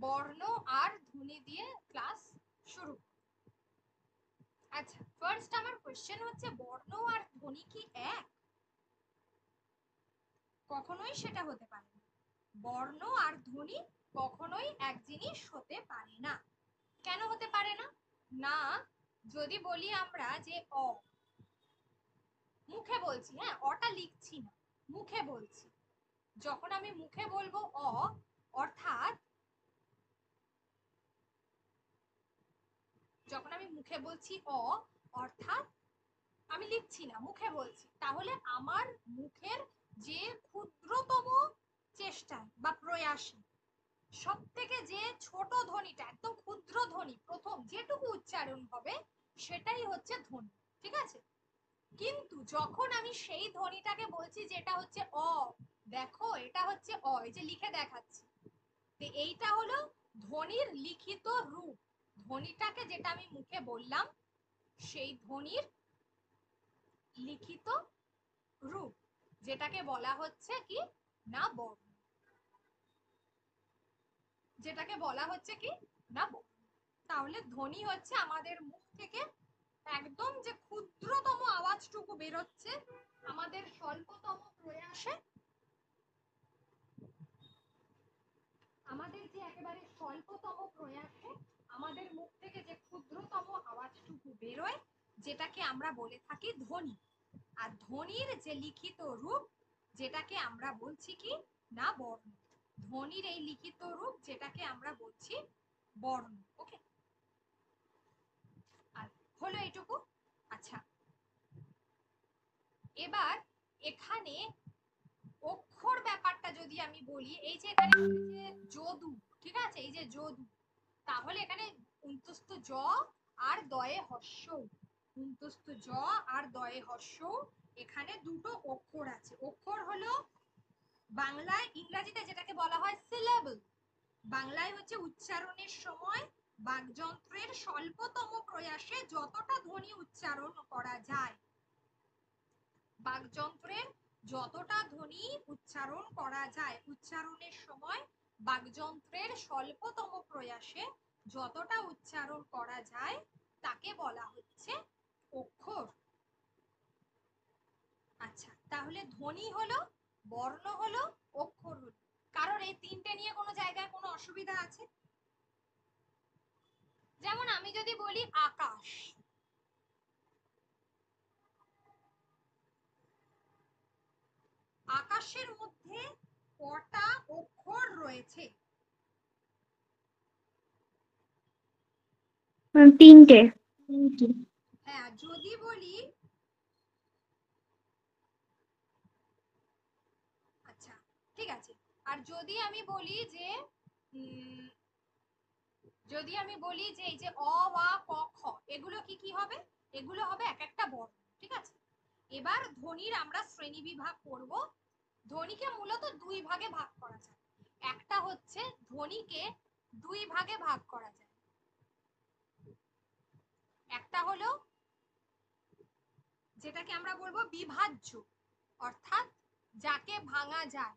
বর্ণ আর ধ্বনি দিয়ে ক্লাস শুরু। আচ্ছা, ফার্স্ট আমার কোশ্চেন হচ্ছে বর্ণ আর ধ্বনি কি এক? কখনোই সেটা হতে পারে না। বর্ণ আর ধ্বনি কখনোই এক জিনিস হতে পারে না। কেন হতে পারে না? না, যদি বলি আমরা যে অ, মুখে বলছি, হ্যাঁ, অটা লিখছি না, মুখে বলছি, যখন আমি মুখে বলবো অ, অর্থাৎ যখন আমি মুখে বলছি অ, অর্থাৎ আমি লিখছি না, মুখে বলছি, তাহলে আমার মুখের যে ক্ষুদ্রতম চেষ্টা বা প্রয়াসে সব থেকে যে ছোট ধ্বনিটা, একদম ক্ষুদ্র ধ্বনি, প্রথম যেটুকু উচ্চারণ হবে সেটাই হচ্ছে ধ্বনি, ঠিক আছে? কিন্তু যখন আমি সেই ধ্বনিটাকে বলছি যেটা হচ্ছে অ, দেখো এটা হচ্ছে অ, এই যে লিখে দেখাচ্ছি, তো এইটা হলো ধ্বনির লিখিত রূপ। ধ্বনিটাকে যেটা আমি মুখে বললাম সেই ধ্বনির লিখিত রূপ, যেটাকে বলা হচ্ছে কি না বর্ণ, যেটাকে বলা হচ্ছে কি না বর্ণ। তাহলে ধ্বনি হচ্ছে আমাদের মুখ থেকে একদম যে ক্ষুদ্রতম আওয়াজটুকু বেরোচ্ছে, আমাদের স্বল্পতম প্রয়াসে, আমাদের যে একেবারে স্বল্পতম প্রয়াসে আমাদের মুখ থেকে যে ক্ষুদ্রতম আওয়াজটুকু বেরোয়, যেটাকে আমরা বলে থাকি ধ্বনি। আর ধ্বনির যে লিখিত রূপ, যেটাকে আমরা বলছি কি না বর্ণ। ধ্বনির এই লিখিত রূপ যেটাকে আমরা বলছি বর্ণ। ওকে, আর হলো এইটুকু। আচ্ছা, এবার এখানে অক্ষর ব্যাপারটা যদি আমি বলি, এই যে এখানে যে যদু, ঠিক আছে, এই যে যদু, তাহলে এখানে উন্তস্ত জ আর দয়ে হস্য, উন্তস্ত জ আর দয়ে হস্য, এখানে দুটো অক্ষর আছে। অক্ষর হলো বাংলায়, ইংরেজিতে যেটাকে বলা হয় সিলেবল, বাংলায় হচ্ছে উচ্চারণের সময় বাকযন্ত্রের স্বল্পতম প্রয়াসে যতটা ধ্বনি উচ্চারণ করা যায়, বাকযন্ত্রের যতটা ধ্বনি উচ্চারণ করা যায়, উচ্চারণের সময় বাকযন্ত্রের স্বল্পতম প্রয়াসে যতটা উচ্চারণ করা যায় তাকে বলা হচ্ছে অক্ষর। আচ্ছা, তাহলে ধ্বনি হলো, বর্ণ হলো, অক্ষর হলো। কারণ এই তিনটে নিয়ে কোনো জায়গায় কোনো অসুবিধা আছে? যেমন আমি যদি বলি আকাশ, আকাশের মধ্যে কটা অক্ষর রয়েছে? তিনটে। হ্যাঁ, যদি বলি, আচ্ছা ঠিক আছে, আর যদি আমি বলি যে যদি আমি বলি যে এই যে অ আ ক খ, এগুলো কি কি হবে? এগুলো হবে এক একটা বর্ণ, ঠিক আছে? এবার ধ্বনির আমরা শ্রেণী বিভাগ করব। ধ্বনিকে মূলত দুই ভাগে ভাগ করা যায়। একটা হচ্ছে ধ্বনিকে দুই ভাগে ভাগ করা যায়, একটা হলো যেটাকে আমরা বলবো বিভাজ্য, অর্থাৎ যাকে ভাঙা যায়,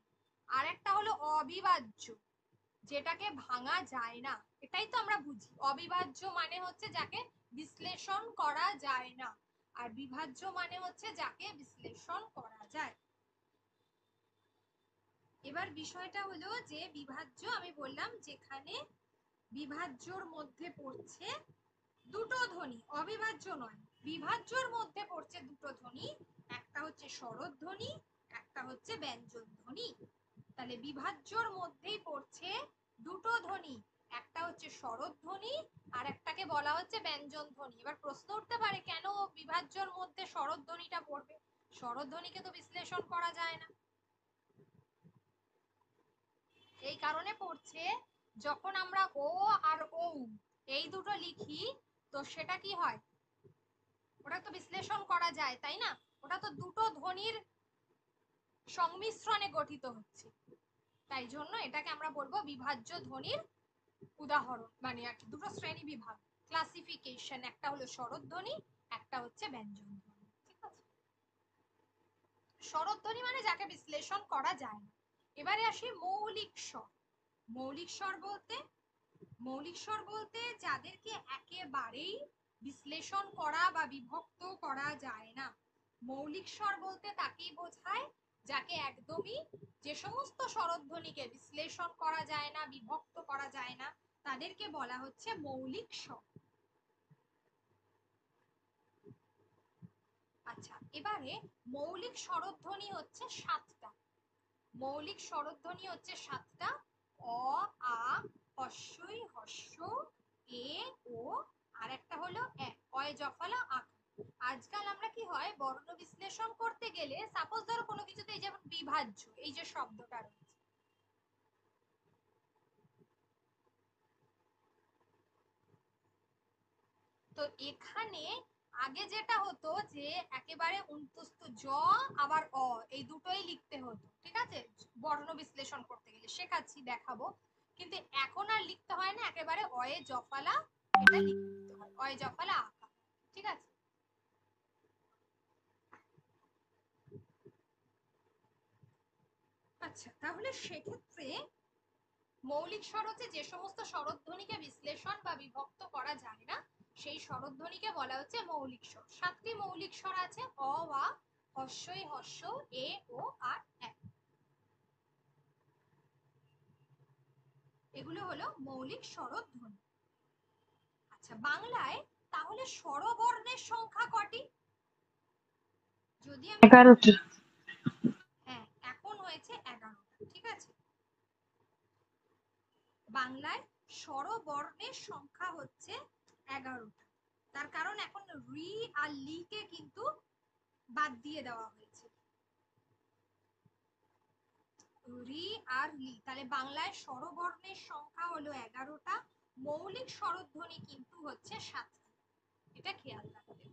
আর একটা হলো অবিভাজ্য, যেটাকে ভাঙা যায় না। এটাই তো আমরা বুঝি, অবিভাজ্য মানে হচ্ছে যাকে বিশ্লেষণ করা যায় না, আর বিভাজ্য মানে হচ্ছে যাকে বিশ্লেষণ করা যায়। এবার বিষয়টা হলো যে বিভাজ্য আমি বললাম যেখানে বিভাজ্যর মধ্যে পড়ছে দুটো ধ্বনি, অবিভাজ্য নয়, বিভাজ্যর মধ্যে পড়ছে দুটো ধ্বনি, একটা হচ্ছে স্বরধ্বনি, একটা হচ্ছে ব্যঞ্জন ধ্বনি। তাহলে বিভাজ্যর মধ্যেই পড়ছে দুটো ধ্বনি, একটা হচ্ছে স্বরধ্বনি আর একটাকে বলা হচ্ছে ব্যঞ্জন ধ্বনি। এবার প্রশ্ন উঠতে পারে কেন বিভাজ্যর মধ্যে স্বরধ্বনিটা পড়বে? স্বরধ্বনিকে তো বিশ্লেষণ করা যায় না। এই কারণে পড়ছে, যখন আমরা ও আর ও এই দুটো লিখি, তো সেটা কি হয়, ওটা তো বিশ্লেষণ করা যায়, তাই না? ওটা তো দুটো ধ্বনির সংমিশ্রণে গঠিত হচ্ছে, তাই জন্য এটাকে আমরা বলবো বিভাজ্য ধ্বনির উদাহরণ, মানে আর কি দুটো শ্রেণী বিভাগ, ক্লাসিফিকেশন, একটা হলো স্বরধ্বনি, একটা হচ্ছে ব্যঞ্জন ধ্বনি, ঠিক আছে? স্বরধ্বনি মানে যাকে বিশ্লেষণ করা যায় না। এবারে আসি মৌলিক স্বর। মৌলিক স্বর বলতে মৌলিক স্বর বলতে যাদেরকে একেবারেই বিশ্লেষণ করা বা বিভক্ত করা যায় না। মৌলিক স্বর বলতে তাকেই বোঝায় যাকে একদমই, যে সমস্ত স্বরধ্বনিকে বিশ্লেষণ করা যায় না, বিভক্ত করা যায় না, তাদেরকে বলা হচ্ছে মৌলিক স্বর। আচ্ছা, এবারে মৌলিক স্বরধ্বনি হচ্ছে 7টা। মৌলিক স্বরধ্বনি হচ্ছে 7টা। অ, আ, হস্যই, হস্য, এ, ও, আর একটা হলো এ, অয় জফলা আকার। আজকাল আমরা কি হয়, বর্ণ বিশ্লেষণ করতে গেলে সাপোজ ধরো কোনো কিছুতে, যেমন বিভাজ্য, এই যে শব্দটা রয়েছে, তো এখানে আগে যেটা হতো যে একেবারে উন্তস্ত জ আবার অ, এই দুটোই লিখতে হতো, ঠিক আছে, বর্ণ বিশ্লেষণ করতে গেলে শেখাচ্ছি, দেখাবো। কিন্তু এখন আর লিখতে হয় না, একেবারে অয়ে জফলা এটা লিখে দিতে হয়, অয়ে জফলা আকার, ঠিক আছে। আচ্ছা, তাহলে সেক্ষেত্রে মৌলিক স্বর হচ্ছে যে সমস্ত স্বরধ্বনিকে বিশ্লেষণ বা বিভক্ত করা যায় না, সেই স্বরধ্বনিকে বলা হচ্ছে মৌলিক স্বর। 7টি মৌলিক স্বর আছে, অ, আ, হস্যই, হস্য, এ, ও, আর এ। এগুলো হলো মৌলিক স্বরধ্বনি। আচ্ছা, বাংলায় তাহলে স্বরবর্ণের সংখ্যা কটি? যদি আমি 11টি। হ্যাঁ, এখন হয়েছে 11টা, ঠিক আছে। বাংলায় স্বরবর্ণের সংখ্যা হচ্ছে 11টা। তার কারণ এখন রি আর লি কে কিন্তু বাদ দিয়ে দেওয়া হয়েছে, রি আর লি। তাহলে বাংলায় স্বরবর্ণের সংখ্যা হলো 11টা, মৌলিক স্বরধ্বনি কিন্তু হচ্ছে 7টি, এটা খেয়াল রাখতে হবে।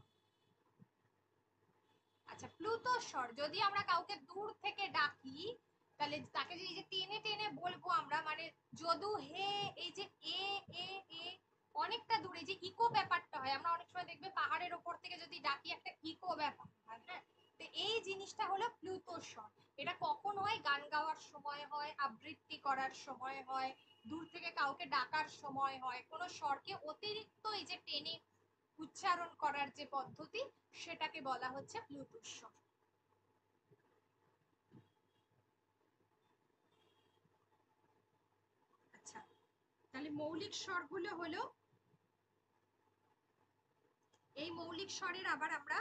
আচ্ছা, প্লুত স্বর, যদি আমরা কাউকে দূর থেকে ডাকি, তাহলে তাকে যে এই যে টেনে টেনে বলবো আমরা, মানে যদু, হে, এই যে এ, এ, এ, অনেকটা দূরে যে ইকো ব্যাপারটা হয়, আমরা অনেক সময় দেখবে পাহাড়ের ওপর থেকে যদি ডাকি একটা ইকো ব্যাপার হয়, হ্যাঁ, তো এই জিনিসটা হলো প্লুত স্বর। এটা কখন হয়? গান গাওয়ার সময় হয়, আবৃত্তি করার সময় হয়, দূর থেকে কাউকে ডাকার সময় হয়, কোনো স্বরকে অতিরিক্ত এই যে টেনে উচ্চারণ করার যে পদ্ধতি, সেটাকে বলা হচ্ছে প্লুত স্বর। আচ্ছা, তাহলে মৌলিক স্বরগুলো হলো, এই মৌলিক স্বরের আবার আমরা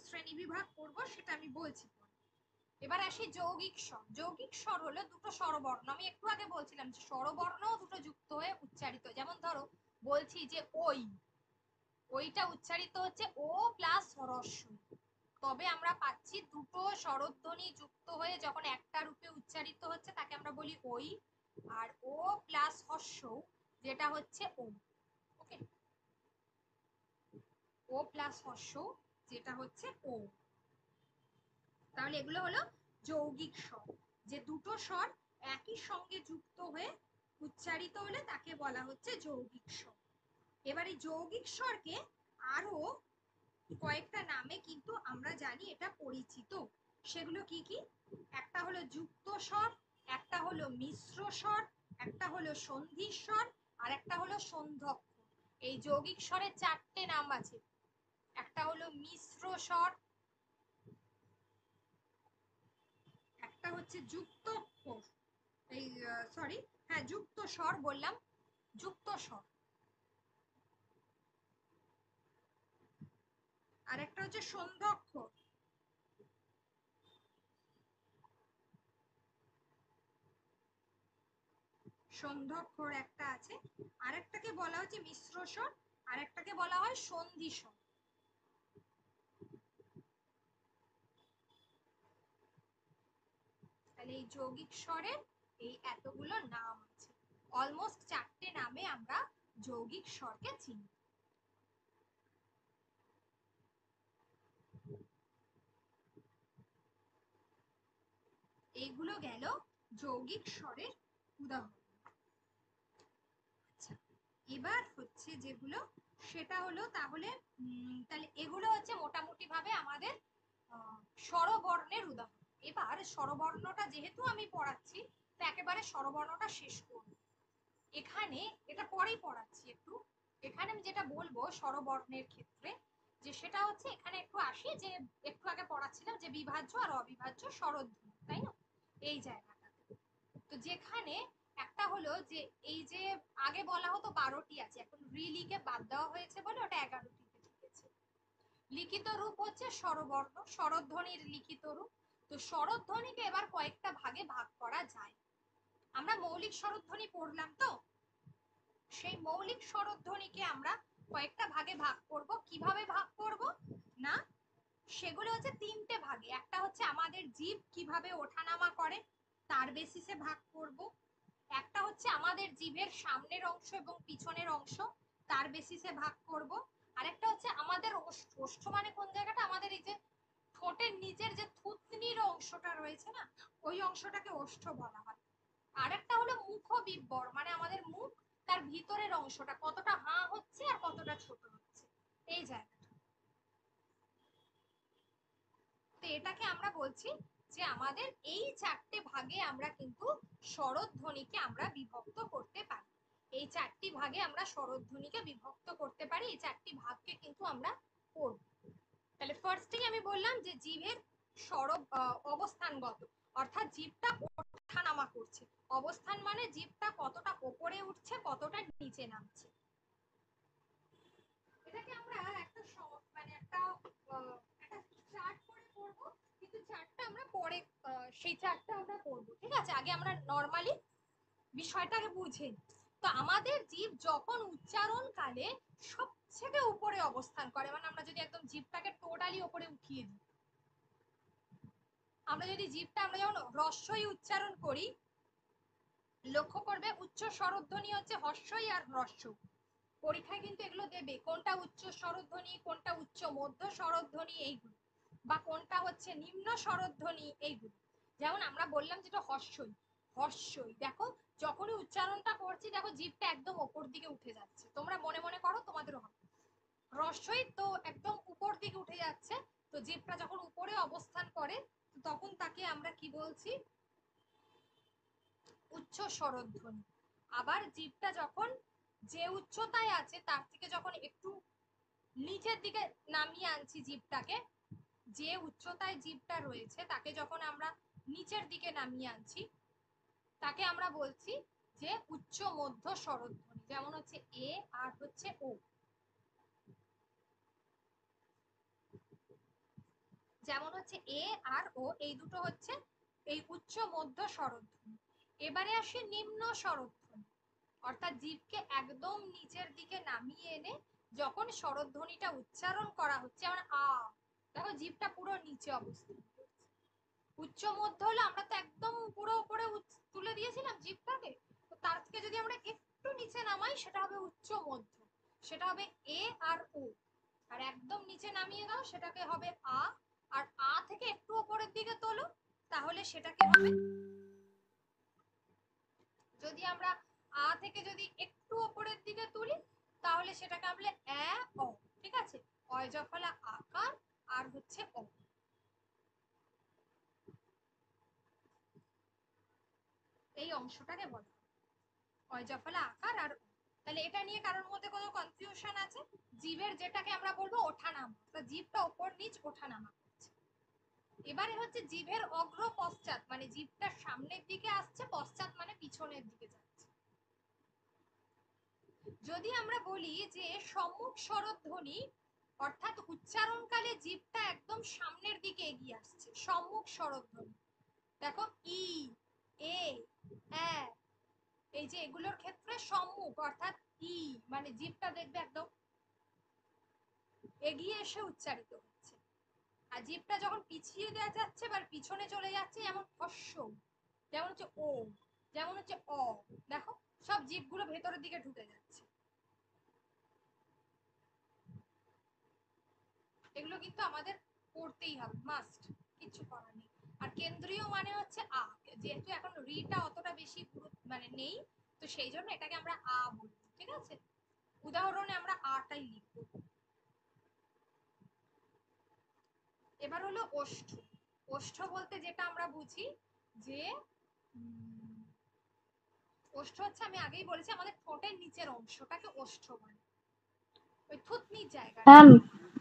শ্রেণী বিভাগ করব, সেটা আমি বলছি। এবার আসি যৌগিক স্বর। যৌগিক স্বর হলো দুটো স্বরবর্ণ, আমি একটু আগে বলছিলাম যে স্বরবর্ণ দুটো যুক্ত হয়ে উচ্চারিত। যেমন ধরো বলছি যে ওই, ওইটা উচ্চারিত হচ্ছে ও প্লাস হ্রস্ব, তবে আমরা পাচ্ছি দুটো স্বরধ্বনি যুক্ত হয়ে যখন একটা রূপে উচ্চারিত হচ্ছে তাকে আমরা বলি ওই। আর ও প্লাস হস্য, যেটা হচ্ছে ও, ওকে, ও প্লাস হস্য, যেটা হচ্ছে ও। তাহলে এগুলো হলো যৌগিক স্বর, যে দুটো স্বর একই সঙ্গে যুক্ত হয়ে উচ্চারিত হলে তাকে বলা হচ্ছে যৌগিক স্বর। এবার এই যৌগিক স্বরকে আরো কয়েকটা নামে কিন্তু আমরা জানি, এটা পরিচিত। সেগুলো কি কি? একটা হলো যুক্ত স্বর, একটা হলো মিশ্র স্বর, একটা হলো সন্ধি স্বর, আর একটা হলো সন্ধ্যক্ষর। এই যৌগিক স্বরের 4টে নাম আছে। একটা হলো মিশ্র স্বর, একটা হচ্ছে যুক্ত অক্ষর, এই সরি, হ্যাঁ যুক্ত স্বর বললাম, যুক্ত স্বর, আর একটা হচ্ছে সন্ধ্যক্ষর, সন্ধ্যক্ষর একটা আছে, আরেকটাকে বলা হচ্ছে মিশ্র স্বর, আরেকটাকে বলা হয় সন্ধি স্বর। তাহলে এই যৌগিক স্বরের এই এতগুলো নাম আছে, অলমোস্ট 4টে নামে আমরা যৌগিক স্বরকে চিনি। এইগুলো গেল যৌগিক স্বরের উদাহরণ। আচ্ছা, এবার হচ্ছে যেগুলো, সেটা হলো তাহলে তাহলে এগুলো হচ্ছে মোটামুটি ভাবে আমাদের স্বরবর্ণের উদাহরণ। এবার স্বরবর্ণটা যেহেতু আমি পড়াচ্ছি, তো একেবারে স্বরবর্ণটা শেষ করব। এখানে এটা পরেই পড়াচ্ছি একটু। এখানে আমি যেটা বলবো স্বরবর্ণের ক্ষেত্রে, যে সেটা হচ্ছে এখানে একটু আসি, যে একটু আগে পড়াচ্ছিলাম যে বিভাজ্য আর অবিভাজ্য স্বরধ্বনি, তাই না? এই জায়গাটাতে তো যেখানে একটা হলো যে এই যে আগে বলা হতো 12টি আছে, এখন রিলিকে বাদ দেওয়া হয়েছে বলে ওটা 11টিতে লিখেছে। লিখিত রূপ হচ্ছে স্বরবর্ণ, স্বরধ্বনির লিখিত রূপ। তো স্বরধ্বনিকে এবার কয়েকটা ভাগে ভাগ করা যায়। আমরা মৌলিক স্বরধ্বনি পড়লাম, তো সেই মৌলিক স্বরধ্বনিকে আমরা কয়েকটা ভাগে ভাগ করব। কিভাবে ভাগ করব না, সেগুলো হচ্ছে তিনটে ভাগে। একটা হচ্ছে আমাদের জিভ কিভাবে ওঠানামা করে তার বেসিসে ভাগ করব। একটা হচ্ছে আমাদের জিভের সামনের অংশ এবং পিছনের অংশ, তার বেসিসে ভাগ করব। আরেকটা হচ্ছে আমাদের ওষ্ঠ মানে কোন জায়গাটা, আমাদের এই যে ঠোঁটের নিচের যে থুতনির অংশটা রয়েছে না, ওই অংশটাকে ওষ্ঠ বলা হয়। আরেকটা হলো মুখবিব্বর, মানে আমাদের মুখ, তার ভিতরের অংশটা কতটা হাঁ হচ্ছে আর কতটা ছোট হচ্ছে, এই জায়গাটা। তো এটাকে আমরা বলছি যে আমাদের এই চারটে ভাগে আমরা কিন্তু স্বরধ্বনিকে আমরা বিভক্ত করতে পারি। এই চারটি ভাগে আমরা স্বরধ্বনিকে বিভক্ত করতে পারি। এই চারটি ভাগকে কিন্তু আমরা পড়ব। তাহলে ফার্স্টেই আমি বললাম যে জিভের স্বর অবস্থানগত, অর্থাৎ জিভটা ওঠানামা করছে। অবস্থান মানে জিভটা কতটা উপরে উঠছে কতটা নিচে নামছে। এটাকে আমরা একটা মানে একটা চার্ট করে করব, কিন্তু চার্টটা আমরা পরে সেই চার্টটা আমরা করব, ঠিক আছে? আগে আমরা নরমালি বিষয়টাকে বুঝে। তো আমাদের জিভ যখন উচ্চারণ কালে সবথেকে উপরে অবস্থান করে, মানে আমরা যদি একদম জিভটাকে টোটালি উপরে উঠিয়ে দিই, আমরা যদি জিভটা আমরা যখন হ্রস্বই উচ্চারণ করি, লক্ষ্য করবে উচ্চ স্বরধ্বনি হচ্ছে হর্ষই আর হ্রস্ব। পরীক্ষায় কিন্তু এগুলো দেবে, কোনটা উচ্চ স্বরধ্বনি, কোনটা উচ্চ মধ্য স্বরধ্বনি, এইগুলো, বা কোনটা হচ্ছে নিম্ন স্বরধ্বনি, এইগুলো। যেমন আমরা বললাম যেটা হর্ষই, হর্ষই দেখো যখনই উচ্চারণটা করছি দেখো জিভটা একদম উপর দিকে উঠে যাচ্ছে। তোমরা মনে মনে করো, তোমাদেরও হবে। হ্রস্বই তো একদম উপর দিকে উঠে যাচ্ছে। তো জিভটা যখন উপরে অবস্থান করে তখন তাকে আমরা কি বলছি, উচ্চ স্বরধ্বনি। আবার জিভটা যখন যে উচ্চতায় আছে তার থেকে যখন একটু নিচের দিকে নামিয়ে আনছি জিভটাকে, যে উচ্চতায় জিভটা রয়েছে তাকে যখন আমরা নিচের দিকে নামিয়ে আনছি তাকে আমরা বলছি যে উচ্চ মধ্য স্বরধ্বনি। যেমন হচ্ছে এ আর হচ্ছে ও, যেমন হচ্ছে এ আর ও, এই দুটো হচ্ছে এই উচ্চ মধ্য স্বরধ্বনি। এবারে আসি নিম্ন স্বরধ্বনি, অর্থাৎ জিভকে একদম নিচের দিকে নামিয়ে এনে যখন স্বরধ্বনিটা উচ্চারণ করা হচ্ছে, যেমন আ, দেখো জিভটা পুরো নিচে অবস্থান করছে। উচ্চ মধ্য হলো আমরা তো একদম পুরো উপরে তুলে দিয়েছিলাম জিভটাকে, তো তার থেকে যদি আমরা একটু নিচে নামাই সেটা হবে উচ্চ মধ্য, সেটা হবে এ আর ও। আর একদম নিচে নামিয়ে দাও সেটাকে হবে আ, আর আ থেকে একটু উপরের দিকে তোলো তাহলে সেটাকে হবে, যদি আমরা আ থেকে যদি একটু উপরের দিকে তুলি তাহলে সেটাকে আমরা এ অ, ঠিক আছে? অয় জফলা আকার আর হচ্ছে অ, এই অংশটাকে বলা হয় অয় জফলা আকার আর ও। তাহলে এটা নিয়ে কারোর মধ্যে কোনো কনফিউশন আছে? জিভের যেটাকে আমরা বলবো ওঠানামা, তো জিভটা উপর নিচ ওঠানামা করছে। এবারে হচ্ছে জিভের অগ্র পশ্চাৎ, মানে জিভটা সামনের দিকে আসছে, পশ্চাৎ মানে পিছনের দিকে যাচ্ছে। যদি আমরা বলি যে সম্মুখ স্বরধ্বনি, অর্থাৎ উচ্চারণকালে জিভটা একদম সামনের দিকে এগিয়ে আসছে, সম্মুখ স্বরধ্বনি। দেখো ই, এ, এ, এই যে এগুলোর ক্ষেত্রে সম্মুখ অর্থাৎ ই মানে জিভটা দেখবে একদম এগিয়ে এসে উচ্চারিত হচ্ছে। আর জিভটা যখন পিছিয়ে দেওয়া যাচ্ছে বা পিছনে চলে যাচ্ছে, যেমন হস্য, যেমন হচ্ছে ও, যেমন হচ্ছে অ, দেখো সব জিভগুলো ভেতরের দিকে ঢুকে যাচ্ছে। এগুলো কিন্তু আমাদের পড়তেই হবে, মাস্ট, কিছু করার নেই। আর কেন্দ্রীয় মানে হচ্ছে আ, যেহেতু এখন রিটা অতটা বেশি মানে নেই, তো সেই জন্য এটাকে আমরা আ বলবো, ঠিক আছে? উদাহরণে আমরা আটাই লিখবো। এবার হলো ওষ্ঠ। ওষ্ঠ বলতে যেটা আমরা বুঝি যে ওষ্ঠ হচ্ছে, আমি আগেই বলেছি, আমাদের ঠোঁটের নিচের অংশটাকে ওষ্ঠ বলে, ওই থুতনির জায়গাটা।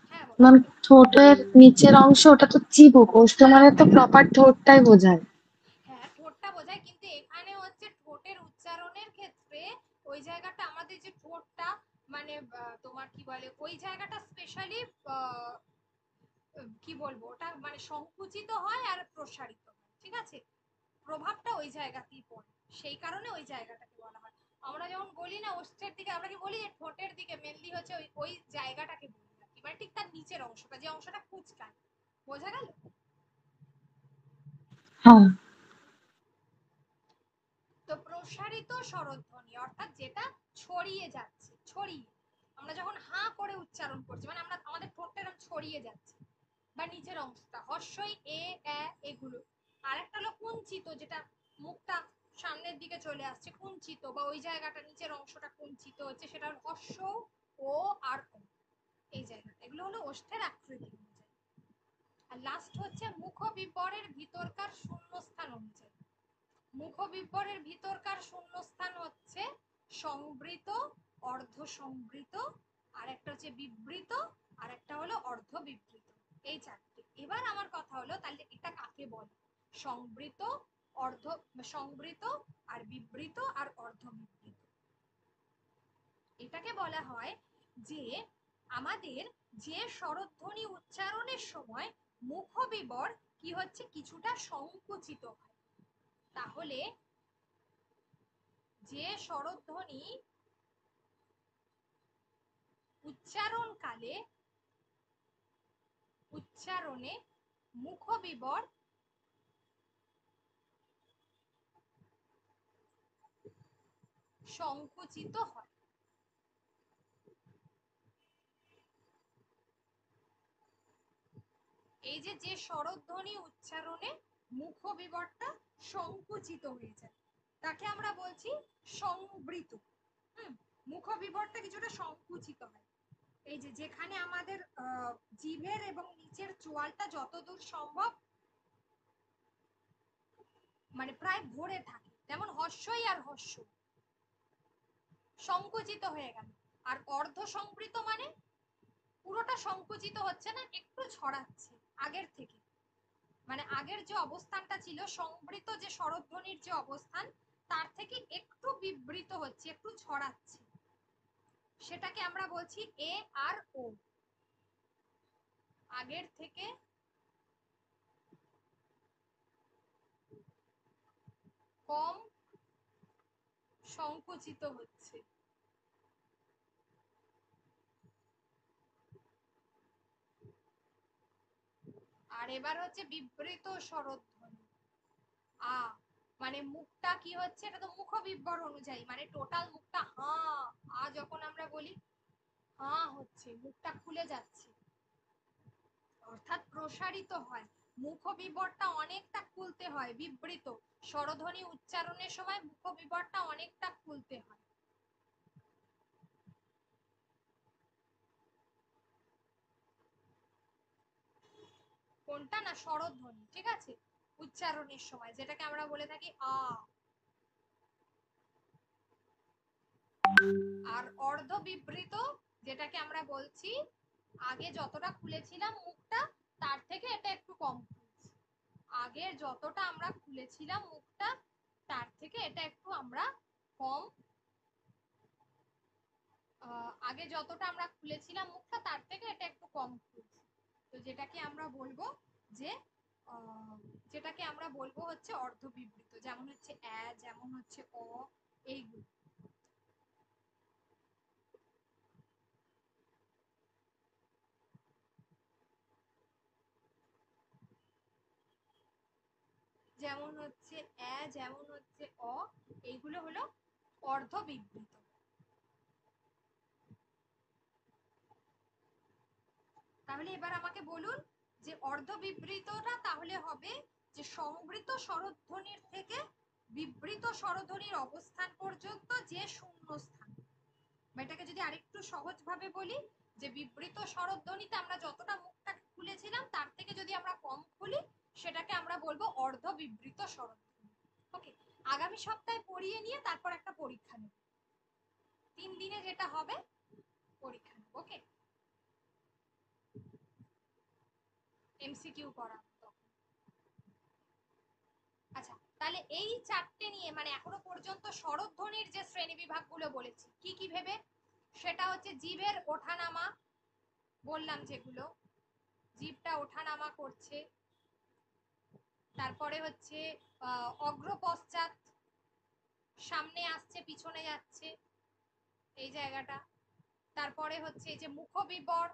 হ্যাঁ বলো। ম্যাম, ঠোঁটের নিচের অংশ ওটা তো চিবুক, ওষ্ঠ মানে তো প্রপার ঠোঁটটাই বোঝায়। হ্যাঁ, ঠোঁটটা বোঝায়, কিন্তু এখানে হচ্ছে ঠোঁটের উচ্চারণের ক্ষেত্রে ওই জায়গাটা, আমাদের যে ঠোঁটটা মানে তোমার কি বলে, ওই জায়গাটা স্পেশালি কি বলবো, ওটা মানে সংকুচিত হয় আর প্রসারিত হয়, ঠিক আছে, প্রভাবটা ওই জায়গাতেই পড়ে, সেই কারণে ওই জায়গাটাকে বলা হয়। আমরা যখন বলি না ওষ্ঠের দিকে, আমরা কি বলি যে ঠোঁটের দিকে মেনলি হচ্ছে ওই ওই জায়গাটাকে বলি আর কি, মানে ঠিক তার নিচের অংশটা, যে অংশটা কুঁচকায়। বোঝা গেল? হ্যাঁ। তো প্রসারিত স্বরধ্বনি অর্থাৎ যেটা ছড়িয়ে যাচ্ছে, ছড়িয়ে, আমরা যখন হাঁ করে উচ্চারণ করছি, মানে আমরা আমাদের ঠোঁটটা এরকম ছড়িয়ে যাচ্ছে, বা নিচের অংশটা হর্ষই এ এগুলো। আর একটা হলো কুঞ্চিত, যেটা মুখটা সামনের দিকে চলে আসছে, কুঞ্চিত, বা ওই জায়গাটা নিচের অংশটা কুঞ্চিত হচ্ছে, সেটা হলো হর্ষ ও আর ও, এই জায়গাটা, এগুলো হলো ওষ্ঠের আকৃতি অনুযায়ী। আর লাস্ট হচ্ছে মুখ বিবরের ভিতরকার শূন্যস্থান অনুযায়ী। মুখ বিবরের ভিতরকার শূন্যস্থান হচ্ছে সংবৃত, অর্ধ সংবৃত, আর একটা হচ্ছে বিবৃত, আর একটা হলো অর্ধ বিবৃত, এই চারটে। এবার আমার কথা হলো, তাহলে এটা কাকে বলে? সংবৃত, অর্ধ সংবৃত, আর বিবৃত, আর অর্ধ বিবৃত। এটাকে বলা হয় যে আমাদের যে স্বরধ্বনি উচ্চারণের সময় মুখবিবর কি হচ্ছে, কিছুটা সংকুচিত হয়। তাহলে যে স্বরধ্বনি উচ্চারণকালে উচ্চারণে মুখবিবর সংকুচিত হয়, এই যে যে স্বরধ্বনি উচ্চারণে মুখবিবরটা সংকুচিত হয়ে যায়, তাকে আমরা বলছি সংবৃত। মুখবিবরটা কিছুটা সংকুচিত হয়, এই যে যেখানে আমাদের জিভের এবং নিচের চোয়ালটা যতদূর সম্ভব মানে প্রায় ভরে থাকে, যেমন হর্ষই আর হর্ষ সংকুচিত হয়ে গেল। আর অর্ধ সংবৃত মানে পুরোটা সংকুচিত হচ্ছে না, একটু ছড়াচ্ছে আগের থেকে, মানে আগের যে অবস্থানটা ছিল সংবৃত, যে স্বরধ্বনির যে অবস্থান, তার থেকে একটু বিবৃত হচ্ছে, একটু ছড়াচ্ছে, সেটাকে আমরা বলছি এ আর ও, আগের থেকে কম সংকুচিত হচ্ছে। আর এবার হচ্ছে বিবৃত স্বরধ্বনি, আ, মানে মুখটা কি হচ্ছে, এটা তো মুখবিবর অনুযায়ী, মানে টোটাল মুখটা হা, আ যখন আমরা বলি হা হচ্ছে, মুখটা খুলে যাচ্ছে, অর্থাৎ প্রসারিত হয়, মুখবিবরটা অনেকটা খুলতে হয়, বিবৃত স্বরধ্বনি উচ্চারণের সময় মুখবিবরটা অনেকটা খুলতে হয়। কোনটা না, স্বরধ্বনি, ঠিক আছে, উচ্চারণের সময় যেটাকে আমরা বলে থাকি আ। আর অর্ধ বিবৃত, যেটাকে আমরা বলছি আগে যতটা খুলেছিলাম মুখটা, তার থেকে এটা একটু কম খুলছি, আগে যতটা আমরা খুলেছিলাম মুখটা, তার থেকে এটা একটু আমরা কম, আগে যতটা আমরা খুলেছিলাম মুখটা, তার থেকে এটা একটু কম খুলছি। তো যেটাকে আমরা বলবো যে যেটাকে আমরা বলবো হচ্ছে অর্ধ বিবৃত, যেমন হচ্ছে যেমন হচ্ছে অ, এইগুলো। যেমন হচ্ছে যেমন হচ্ছে অ, এইগুলো হলো অর্ধ বিবৃত। তাহলে এবার আমাকে বলুন যে অর্ধ বিবৃতটা তাহলে হবে যে সংবৃত স্বরধ্বনির থেকে বিবৃত স্বরধ্বনির অবস্থান পর্যন্ত যে শূন্য স্থান, এটাকে যদি আরেকটু সহজ ভাবে বলি, যে বিবৃত স্বরধ্বনিতে আমরা যতটা মুখটাকে খুলেছিলাম, তার থেকে যদি আমরা কম খুলি, সেটাকে আমরা বলবো অর্ধ বিবৃত স্বরধ্বনি। ওকে, আগামী সপ্তাহে পড়িয়ে নিয়ে তারপর একটা পরীক্ষা নেব, 3 দিনে যেটা হবে পরীক্ষা নেব। ওকে, এমসিকিউ করাবো তখন। আচ্ছা, তাহলে এই চারটে নিয়ে মানে এখনো পর্যন্ত স্বরধ্বনির যে শ্রেণী বিভাগগুলো বলেছি কি কি ভেবে, সেটা হচ্ছে জিভের ওঠানামা, বললাম যেগুলো জিভটা ওঠানামা করছে, তারপরে হচ্ছে অগ্র পশ্চাৎ, সামনে আসছে পিছনে যাচ্ছে এই জায়গাটা, তারপরে হচ্ছে এই যে মুখবিবর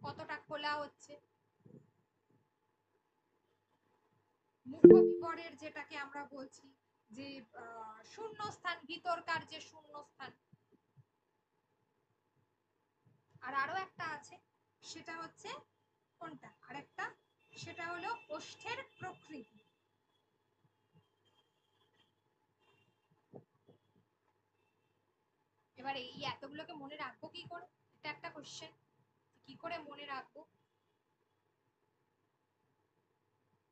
কতটা খোলা হচ্ছে, মুখবিবরের যেটাকে আমরা বলছি যে শূন্যস্থান, ভিতরকার যে শূন্যস্থান। আর আরো একটা আছে, সেটা হচ্ছে কোনটা আরেকটা, সেটা হলো ওষ্ঠের প্রকৃতি। এবার এই এতগুলোকে মনে রাখবো কি করে, এটা একটা কোশ্চেন, কি করে মনে রাখবো,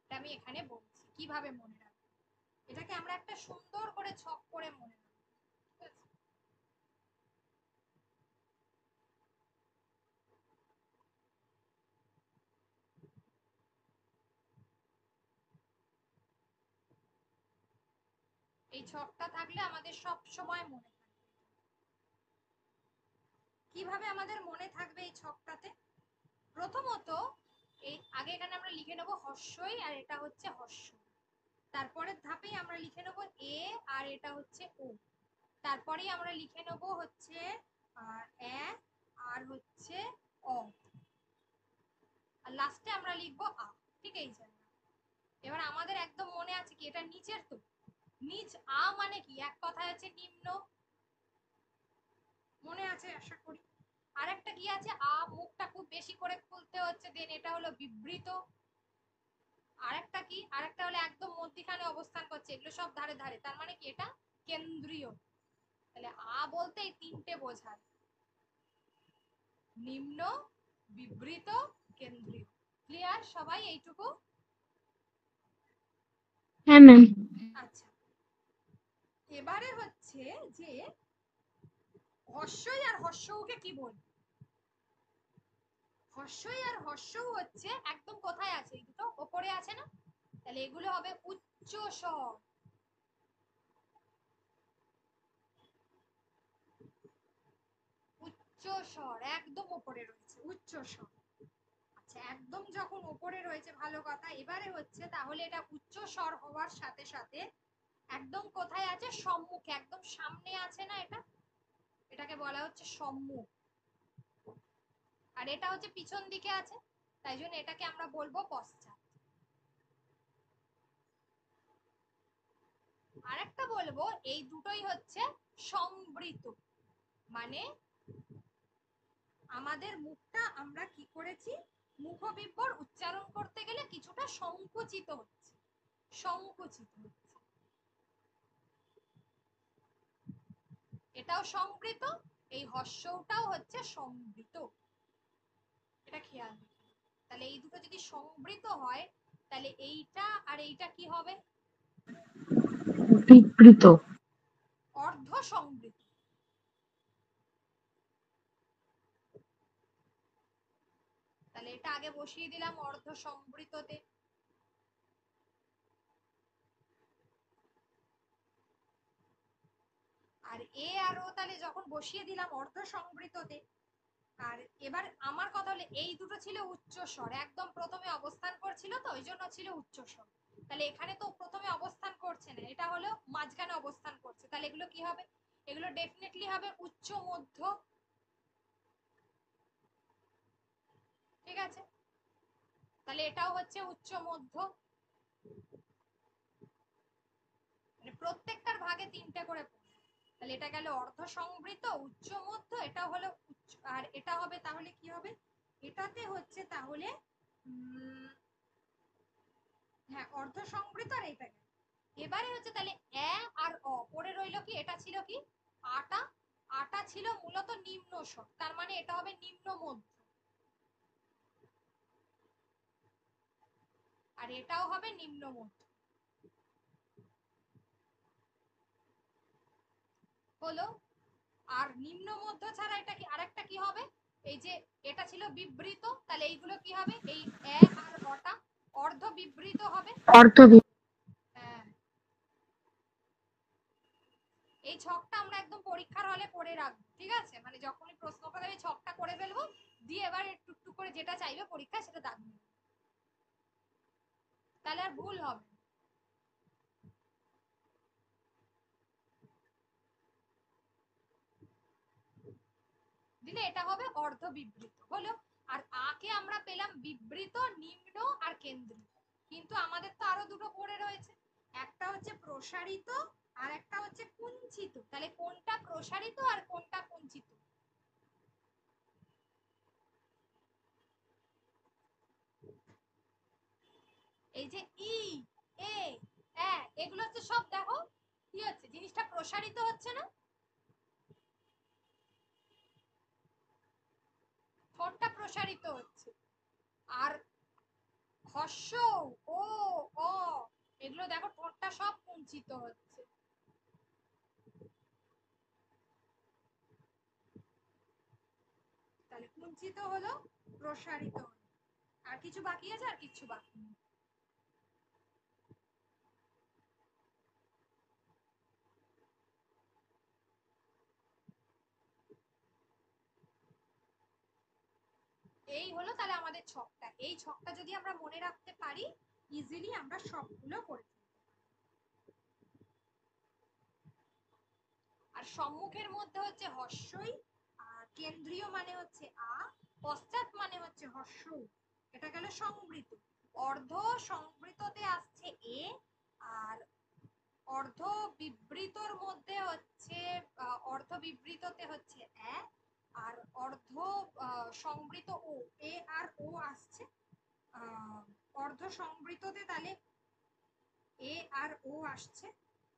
এটা আমি এখানে বলছি কিভাবে মনে রাখবো। এটাকে আমরা একটা সুন্দর করে ছক করে মনে রাখবো, ঠিক আছে? এই ছকটা থাকলে আমাদের সব সময় মনে থাকবে। কিভাবে আমাদের মনে থাকবে এই ছকটাতে? প্রথমত এই আগে এখানে আমরা লিখে নেব হস্যই, আর এটা হচ্ছে হস্য। তারপরের ধাপেই আমরা লিখে নেব এ, আর এটা হচ্ছে ও। তারপরেই আমরা লিখে নেব হচ্ছে এ, আর হচ্ছে অ, আর লাস্টে আমরা লিখবো আ। ঠিক এই জায়গা। এবার আমাদের একদম মনে আছে কি এটা নিচের, তো নিচ আ মানে কি এক কথায় আছে নিম্ন, মনে আছে আশা করি। আরেকটা কি আছে, আ মুখটা খুব বেশি করে খুলতে হচ্ছে, দেন এটা হলো বিবৃত। আরেকটা কি, আরেকটা হলো একদম মধ্যখানে অবস্থান করছে, এগুলো সব ধারে ধারে, তার মানে কি এটা কেন্দ্রীয়। তাহলে আ বলতে এই তিনটে বোঝায়, নিম্ন, বিবৃত, কেন্দ্রীয়। ক্লিয়ার সবাই এইটুকু? হ্যাঁ ম্যাম। আচ্ছা, এবারে হচ্ছে যে হস্যই আর হস্যউকে কি বলবো। হস্যই আর হস্যউ হচ্ছে একদম কোথায় আছে, এই দুটো ওপরে আছে না, তাহলে এগুলো হবে উচ্চ স্বর। উচ্চ স্বর একদম উপরে রয়েছে, উচ্চ স্বর। আচ্ছা, একদম যখন উপরে রয়েছে ভালো কথা। এবারে হচ্ছে তাহলে এটা উচ্চ স্বর হওয়ার সাথে সাথে একদম কোথায় আছে, সম্মুখে, একদম সামনে আছে না, এটা এটাকে বলা হচ্ছে সম্মুখ। আর এটা হচ্ছে পিছন দিকে আছে, তাই জন্য এটাকে আমরা বলবো পশ্চাৎ। আরেকটা বলবো, এই দুটোই হচ্ছে সংবৃত, মানে আমাদের মুখটা আমরা কি করেছি, মুখবিবর উচ্চারণ করতে গেলে কিছুটা সংকুচিত হচ্ছে, সংকুচিত হচ্ছে। এটাও সংবৃত, এই হস্যটাও হচ্ছে সংবৃত, এটা খেয়াল রেখে। তাহলে এই দুটো যদি সংবৃত হয় তাহলে এইটা আর এইটা কি হবে, বিবৃত। অর্ধ সংবৃত। তাহলে এটা আগে বসিয়ে দিলাম অর্ধ সংবৃততে। আর এ আর ও তাহলে যখন বসিয়ে দিলাম অর্ধ সংবৃততে, আর এবার আমার কথা হলো এই দুটো ছিল উচ্চ স্বর, একদম প্রথমে অবস্থান করছিল, তো ওই জন্য ছিল উচ্চ স্বর। তাহলে এখানে তো প্রথমে অবস্থান করছে না, এটা হলো মাঝখানে অবস্থান করছে, তাহলে এগুলো কি হবে, এগুলো ডেফিনেটলি হবে উচ্চ মধ্য। ঠিক আছে, তাহলে এটাও হচ্ছে উচ্চ মধ্য, মানে প্রত্যেকটার ভাগে তিনটে করে পড়বে। তাহলে এটা গেল অর্ধ সংবৃত, উচ্চ মধ্য, এটা হলো উচ্চ, আর এটা হবে তাহলে কি হবে, এটাতে হচ্ছে তাহলে হ্যাঁ অর্ধ সংবৃত, আর এটা গেল। এবারে হচ্ছে তাহলে এ আর অ পড়ে রইল কি, এটা ছিল কি আটা, আটা ছিল মূলত নিম্ন স্বর, তার মানে এটা হবে নিম্ন মধ্য, আর এটাও হবে নিম্ন মধ্য। হলো। আর নিম্ন মধ্য ছাড়া এটা কি আরেকটা কি হবে, এই যে এটা ছিল বিবৃত, তাহলে এইগুলো কি হবে, এই এ আর অটা অর্ধ বিবৃত হবে। হ্যাঁ, এই ছকটা আমরা একদম পরীক্ষার হলে করে রাখবো, ঠিক আছে, মানে যখনই প্রশ্ন করে এই ছকটা করে ফেলবো, দিয়ে এবার টুকটুক করে যেটা চাইবে পরীক্ষা সেটা দাগ দেবো, তাহলে আর ভুল হবে। দিলে এটা হবে অর্ধ বিবৃত হলো। আর আকে আমরা পেলাম বিবৃত, নিম্ন আর কেন্দ্রীয়, কিন্তু আমাদের তো আরো দুটো পড়ে রয়েছে, একটা হচ্ছে প্রসারিত আর একটা হচ্ছে কুঞ্চিত, তাহলে কোনটা প্রসারিত আর কোনটা কুঞ্চিত? এই যে ই এ এগুলো হচ্ছে সব, দেখো কি হচ্ছে, জিনিসটা প্রসারিত হচ্ছে না, ঠোঁটটা প্রসারিত হচ্ছে। আর হর্ষ ও অ এগুলো দেখো ঠোঁটটা সব কুঞ্চিত হচ্ছে। তাহলে কুঞ্চিত হলো, প্রসারিত হলো। আর কিছু বাকি আছে? আর কিছু বাকি নেই। এই হলো তাহলে আমাদের ছকটা, এই ছকটা যদি আমরা মনে রাখতে পারি, ইজিলি আমরা সবগুলো করে ফেলবো। আর সম্মুখের মধ্যে হচ্ছে হর্ষই, আর কেন্দ্রীয় মানে হচ্ছে আ, পশ্চাৎ মানে হচ্ছে হর্ষ, এটা গেল সংবৃত। অর্ধ সংবৃততে আসছে এ, আর অর্ধ বিবৃতর মধ্যে হচ্ছে অর্ধ বিবৃততে হচ্ছে এ, আর অর্ধ সংবৃত ও এ আর ও আসছে। অর্ধ সংবৃততে তাহলে এ আর ও আসছে,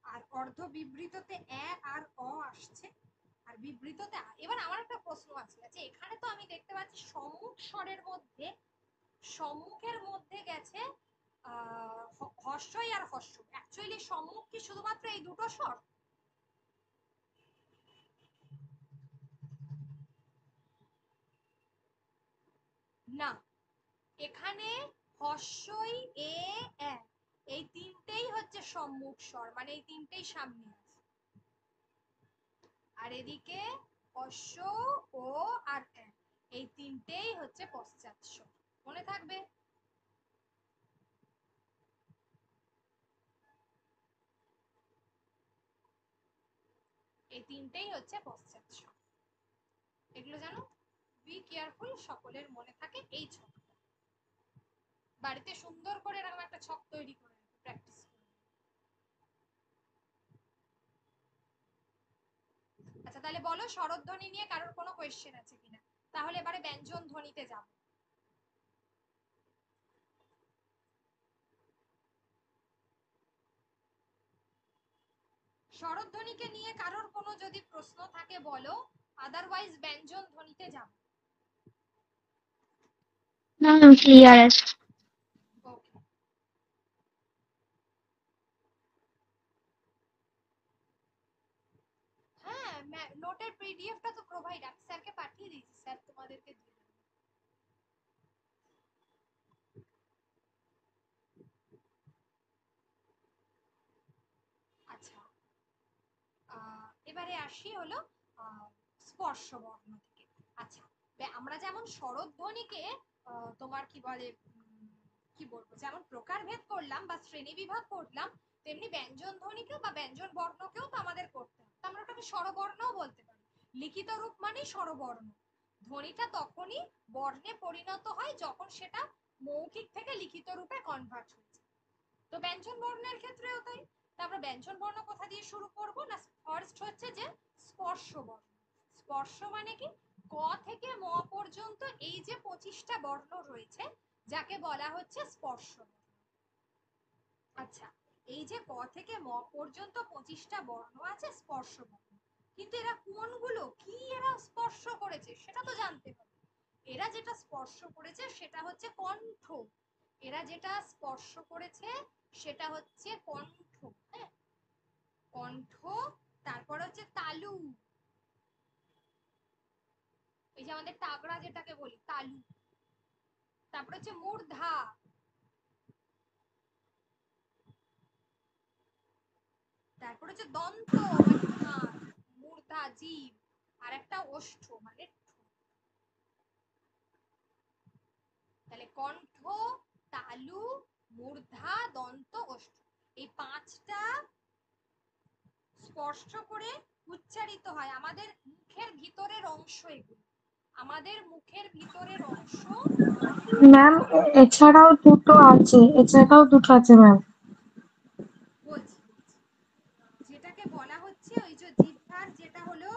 আর অর্ধ বিবৃততে এ আর অ আসছে, আর বিবৃততে এবার আমার একটা প্রশ্ন আছে, যে এখানে তো আমি দেখতে পাচ্ছি সম্মুখ স্বরের মধ্যে, সম্মুখের মধ্যে গেছে হর্ষই আর হর্ষ, অ্যাকচুয়ালি সম্মুখ কি শুধুমাত্র এই দুটো স্বর? না, এখানে হর্ষই এ এ এই তিনটেই হচ্ছে সম্মুখ স্বর, মানে এই তিনটেই সামনে আছে। আর এদিকে হর্ষ ও আর এ এই তিনটেই হচ্ছে পশ্চাৎ স্বর, মনে থাকবে। এই তিনটেই হচ্ছে পশ্চাৎ স্বর, এগুলো জানো, বি কেয়ারফুল, সকলের মনে থাকে এই ছকটা। বাড়িতে সুন্দর করে এরকম একটা ছক তৈরি করে প্র্যাকটিস করে। আচ্ছা তাহলে বলো স্বরধ্বনি নিয়ে কারোর কোনো কোয়েশ্চেন আছে কিনা, তাহলে এবারে ব্যঞ্জন ধ্বনিতে যাব। স্বরধ্বনিকে নিয়ে কারোর কোনো যদি প্রশ্ন থাকে বলো, আদারওয়াইজ ব্যঞ্জন ধ্বনিতে যাব। না ক্লিয়ার আছে। ওকে, হ্যাঁ নোটের পিডিএফটা তো প্রোভাইড, আমি স্যারকে পাঠিয়ে দিয়েছি, স্যার তোমাদেরকে দিয়ে দেবেন। আচ্ছা, এবারে আসি হলো স্পর্শ বর্ণ থেকে। আচ্ছা, আমরা যেমন স্বরধ্বনিকে তোমার কি বলে কি বলবো, যেমন প্রকারভেদ করলাম বা শ্রেণী বিভাগ করলাম, তেমনি ব্যঞ্জন ধ্বনিকেও বা ব্যঞ্জন বর্ণকেও তো আমাদের করতে হবে, আমরা ওটাকে স্বরবর্ণও বলতে পারি। লিখিত রূপ মানেই স্বরবর্ণ, ধ্বনিটা তখনই বর্ণে পরিণত হয় যখন সেটা মৌখিক থেকে লিখিত রূপে কনভার্ট হয়েছে। তো ব্যঞ্জন বর্ণের ক্ষেত্রেও তাই। আমরা ব্যঞ্জন বর্ণ কোথা দিয়ে শুরু করব না, ফার্স্ট হচ্ছে যে স্পর্শ বর্ণ। স্পর্শ মানে কি, ক থেকে ম পর্যন্ত এই যে 25টা বর্ণ রয়েছে, যাকে বলা হচ্ছে স্পর্শ বর্ণ। আচ্ছা, এই যে ক থেকে ম পর্যন্ত 25টা বর্ণ আছে স্পর্শ বর্ণ, কিন্তু এরা কোনগুলো, কি এরা স্পর্শ করেছে সেটা তো জানতে হবে। এরা যেটা স্পর্শ করেছে সেটা হচ্ছে কণ্ঠ, এরা যেটা স্পর্শ করেছে সেটা হচ্ছে কণ্ঠ। হ্যাঁ, কণ্ঠ তারপর হচ্ছে তালু, এই যে আমাদের তাগড়া যেটাকে বলি তালু। তারপর হচ্ছে মূর্ধা, তারপর হচ্ছে দন্ত মানে দাঁত, মূর্ধা জিভ, আর একটা ওষ্ঠ মানে তাহলে কণ্ঠ, তালু, মূর্ধা, দন্ত, ওষ্ঠ, এই পাঁচটা স্পষ্ট করে উচ্চারিত হয়। আমাদের মুখের ভিতরের অংশ এগুলো, আমাদের মুখের ভিতরের অংশ। ম্যাম এছাড়াও দুটো আছে ম্যাম। বলছি যেটাকে বলা হচ্ছে ওই যে জিহ্বার যেটা হলো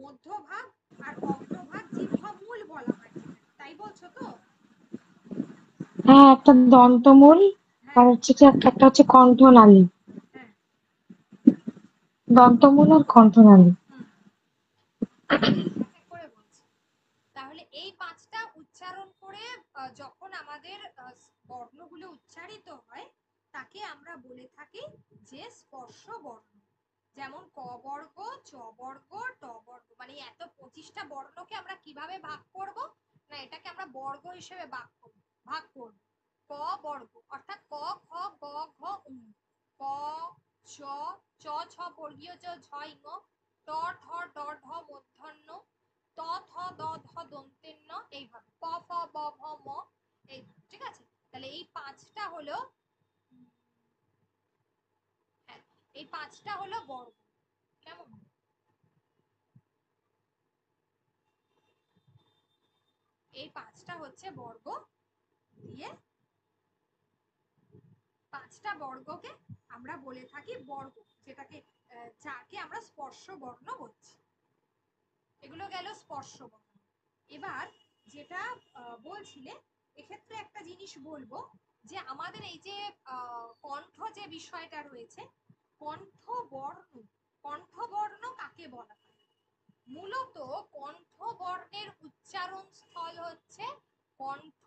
মধ্যভাগ আর অগ্রভাগ, জিহ্বা মূল বলা হয় যেটা, তাই বলছো তো? হ্যাঁ, একটা দন্তমূল আর হ্যাঁ হচ্ছে কি একটা হচ্ছে কণ্ঠনালী। হ্যাঁ। দন্তমূল আর কণ্ঠনালী। হুম, এক এক করে বলছি। তাহলে এই পাঁচটা উচ্চারণ করে যখন আমাদের বর্ণগুলো উচ্চারিত হয় তাকে আমরা বলে থাকি যে স্পর্শ বর্ণ। যেমন ক বর্গ, চ বর্গ, ট বর্গ, মানে এত 25টা বর্ণকে আমরা কিভাবে ভাগ করব, না এটাকে আমরা বর্গ হিসেবে ভাগ করব। ক বর্গ অর্থাৎ ক, খ, গ, ঘ, ঙ। ক, চ, চ, ছ বর্গীয় জ, ঝ, ইঙ। ট, ঠ, ড, ঢ মূর্ধন্য। ত, থ, দ, ধ দন্তের ন, এইভাবে প, ফ, ব, ভ, ম, এই, ঠিক আছে? তাহলে এই পাঁচটা হলো, হ্যাঁ, এই পাঁচটা হলো বর্গ। কেমন? এই পাঁচটা হচ্ছে বর্গ দিয়ে, পাঁচটা বর্গকে আমরা বলে থাকি বর্গ, যেটাকে যাকে আমরা স্পর্শ বর্ণ বলছি। এগুলো গেল স্পর্শ বর্ণ। এবার যেটা বলছিলে, এক্ষেত্রে একটা জিনিস বলবো যে আমাদের এই যে কণ্ঠ যে বিষয়টা রয়েছে, কণ্ঠবর্ণ, কণ্ঠবর্ণ কাকে বলা হয়? মূলত কণ্ঠবর্ণের উচ্চারণ স্থল হচ্ছে কণ্ঠ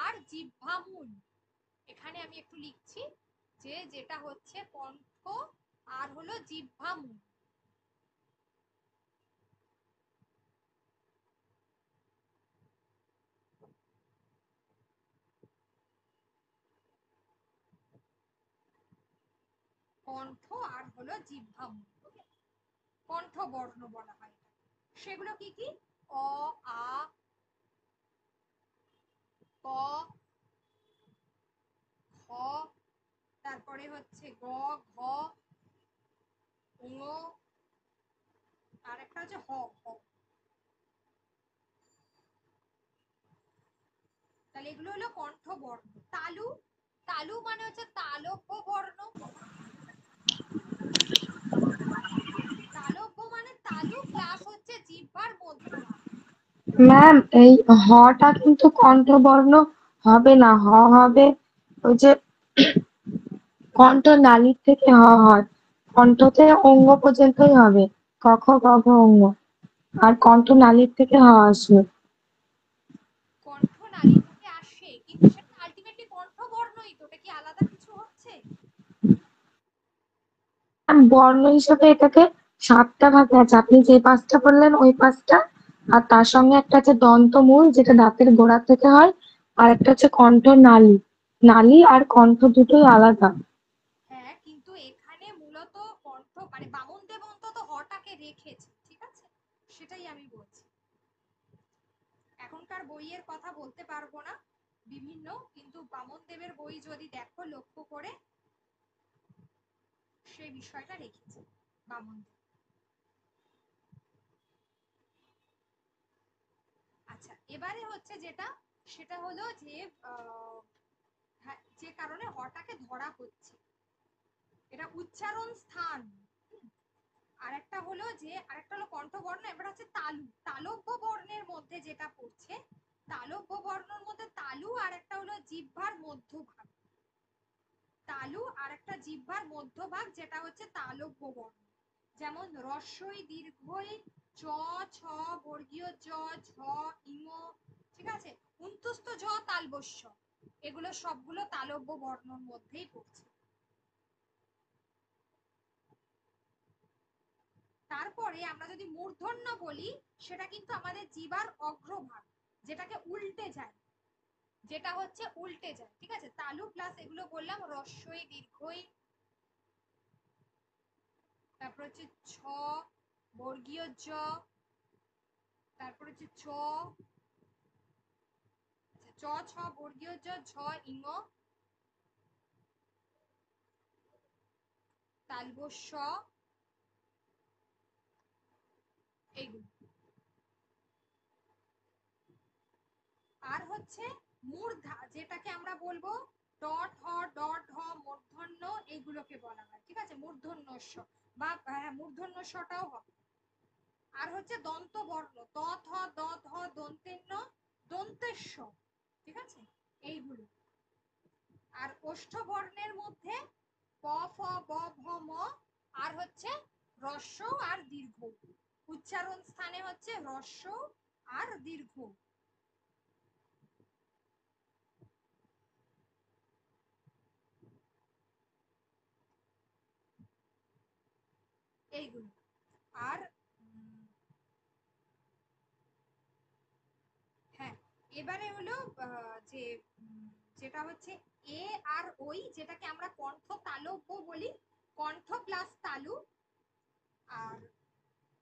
আর জিহ্বামূল। এখানে আমি একটু লিখছি যে যেটা হচ্ছে কণ্ঠ আর হলো জিহ্বামূল। কণ্ঠ আর হলো জিহ্বামূল, ওকে? কণ্ঠবর্ণ বলা হয়। সেগুলো কি কি? অ, আ, ক, খ, তারপরে হচ্ছে গ, ঘ, ঙ, আর একটা হচ্ছে হ, হ। তাহলে এগুলো হলো কণ্ঠবর্ণ। তালু, তালু মানে হচ্ছে তালব্য বর্ণ। তালব্য মানে তালু প্লাস হচ্ছে জিহ্বার মধ্যভাগ। ম্যাম এই হটা কিন্তু কণ্ঠবর্ণ হবে না, হবে ওই যে কণ্ঠনালীর থেকে হয়। কণ্ঠতে অঙ্গ পর্যন্তই হবে, ক খ গ ঘ অঙ্গ, আর কণ্ঠনালীর থেকে আসবে। কণ্ঠনালী থেকে আসে, কিন্তু সেটা আলটিমেটলি কণ্ঠবর্ণই তো, ওটা কি আলাদা কিছু হচ্ছে? বর্ণ হিসেবে এটাকে 7টা ভাগে আছে, আপনি যে 5টা বললেন ওই 5টা, আর তার সঙ্গে একটা আছে দন্তমূল যেটা দাঁতের গোড়া থেকে হয়, আর একটা হচ্ছে কণ্ঠনালী। নালী আর কণ্ঠ দুটোই আলাদা। হ্যাঁ, কিন্তু এখানে মূলত কণ্ঠ মানে বামন দেব অন্তত হটাকে রেখেছে, ঠিক আছে? সেটাই আমি বলছি। এখনকার বইয়ের কথা বলতে পারবো না বিভিন্ন, কিন্তু বামন দেবের বই যদি দেখো লক্ষ্য করে, সেই বিষয়টা রেখেছে বামন দেব। আচ্ছা, এবারে হচ্ছে যেটা, সেটা হলো যে হ্যাঁ, যে কারণে হটাকে ধরা হচ্ছে, এটা উচ্চারণ স্থান। আরেকটা হলো যে, আরেকটা হলো কণ্ঠবর্ণ, এবার হচ্ছে তালু, তালব্য বর্ণের মধ্যে যেটা পড়ছে, তালব্য বর্ণের মধ্যে তালু আর একটা হলো জিহ্বার মধ্যভাগ। তালু আর একটা জিহ্বার মধ্যভাগ যেটা হচ্ছে তালব্য বর্ণ। যেমন রস্বই, দীর্ঘই, চ, ছ বর্গীয় জ, ঝ, ইঙ, ঠিক আছে? উন্তুস্ত ঝ তালবস্য, এগুলো সবগুলো তালব্য বর্ণের মধ্যেই পড়ছে। তারপরে আমরা যদি মূর্ধন্য বলি, সেটা কিন্তু আমাদের জিহ্বার অগ্রভাগ, যেটাকে উল্টে যায়, যেটা হচ্ছে উল্টে যায়, ঠিক আছে। তালু প্লাস এগুলো বললাম, রস্বই দীর্ঘই, তারপর হচ্ছে ছ, বর্গীয় জ, তারপর হচ্ছে চ, চ ছ বর্গীয় জ, ঝ ইঙ, তালবস্য, এইগুলো। আর হচ্ছে মূর্ধা, যেটাকে আমরা বলবো ডট হ, ডট হ, মূর্ধন্য, এইগুলোকে বলা হয়, ঠিক আছে, মূর্ধন্য স, বা মূর্ধন্য সটাও হবে। আর হচ্ছে দন্ত বর্ণ, ত থ দ ধ দন্তেন্য, দন্তেস্ব, ঠিক আছে, এইগুলো। আর ওষ্ঠ বর্ণের মধ্যে প ফ ব ভ ম, আর হচ্ছে হ্রস্ব আর দীর্ঘ, উচ্চারণ স্থানে হচ্ছে হ্রস্ব আর দীর্ঘ। এইগুলো। আর হ্যাঁ, এবারে হলো যে যেটা হচ্ছে এ আর ওই, যেটাকে আমরা কণ্ঠ তালব্য বলি, কণ্ঠ প্লাস তালু। আর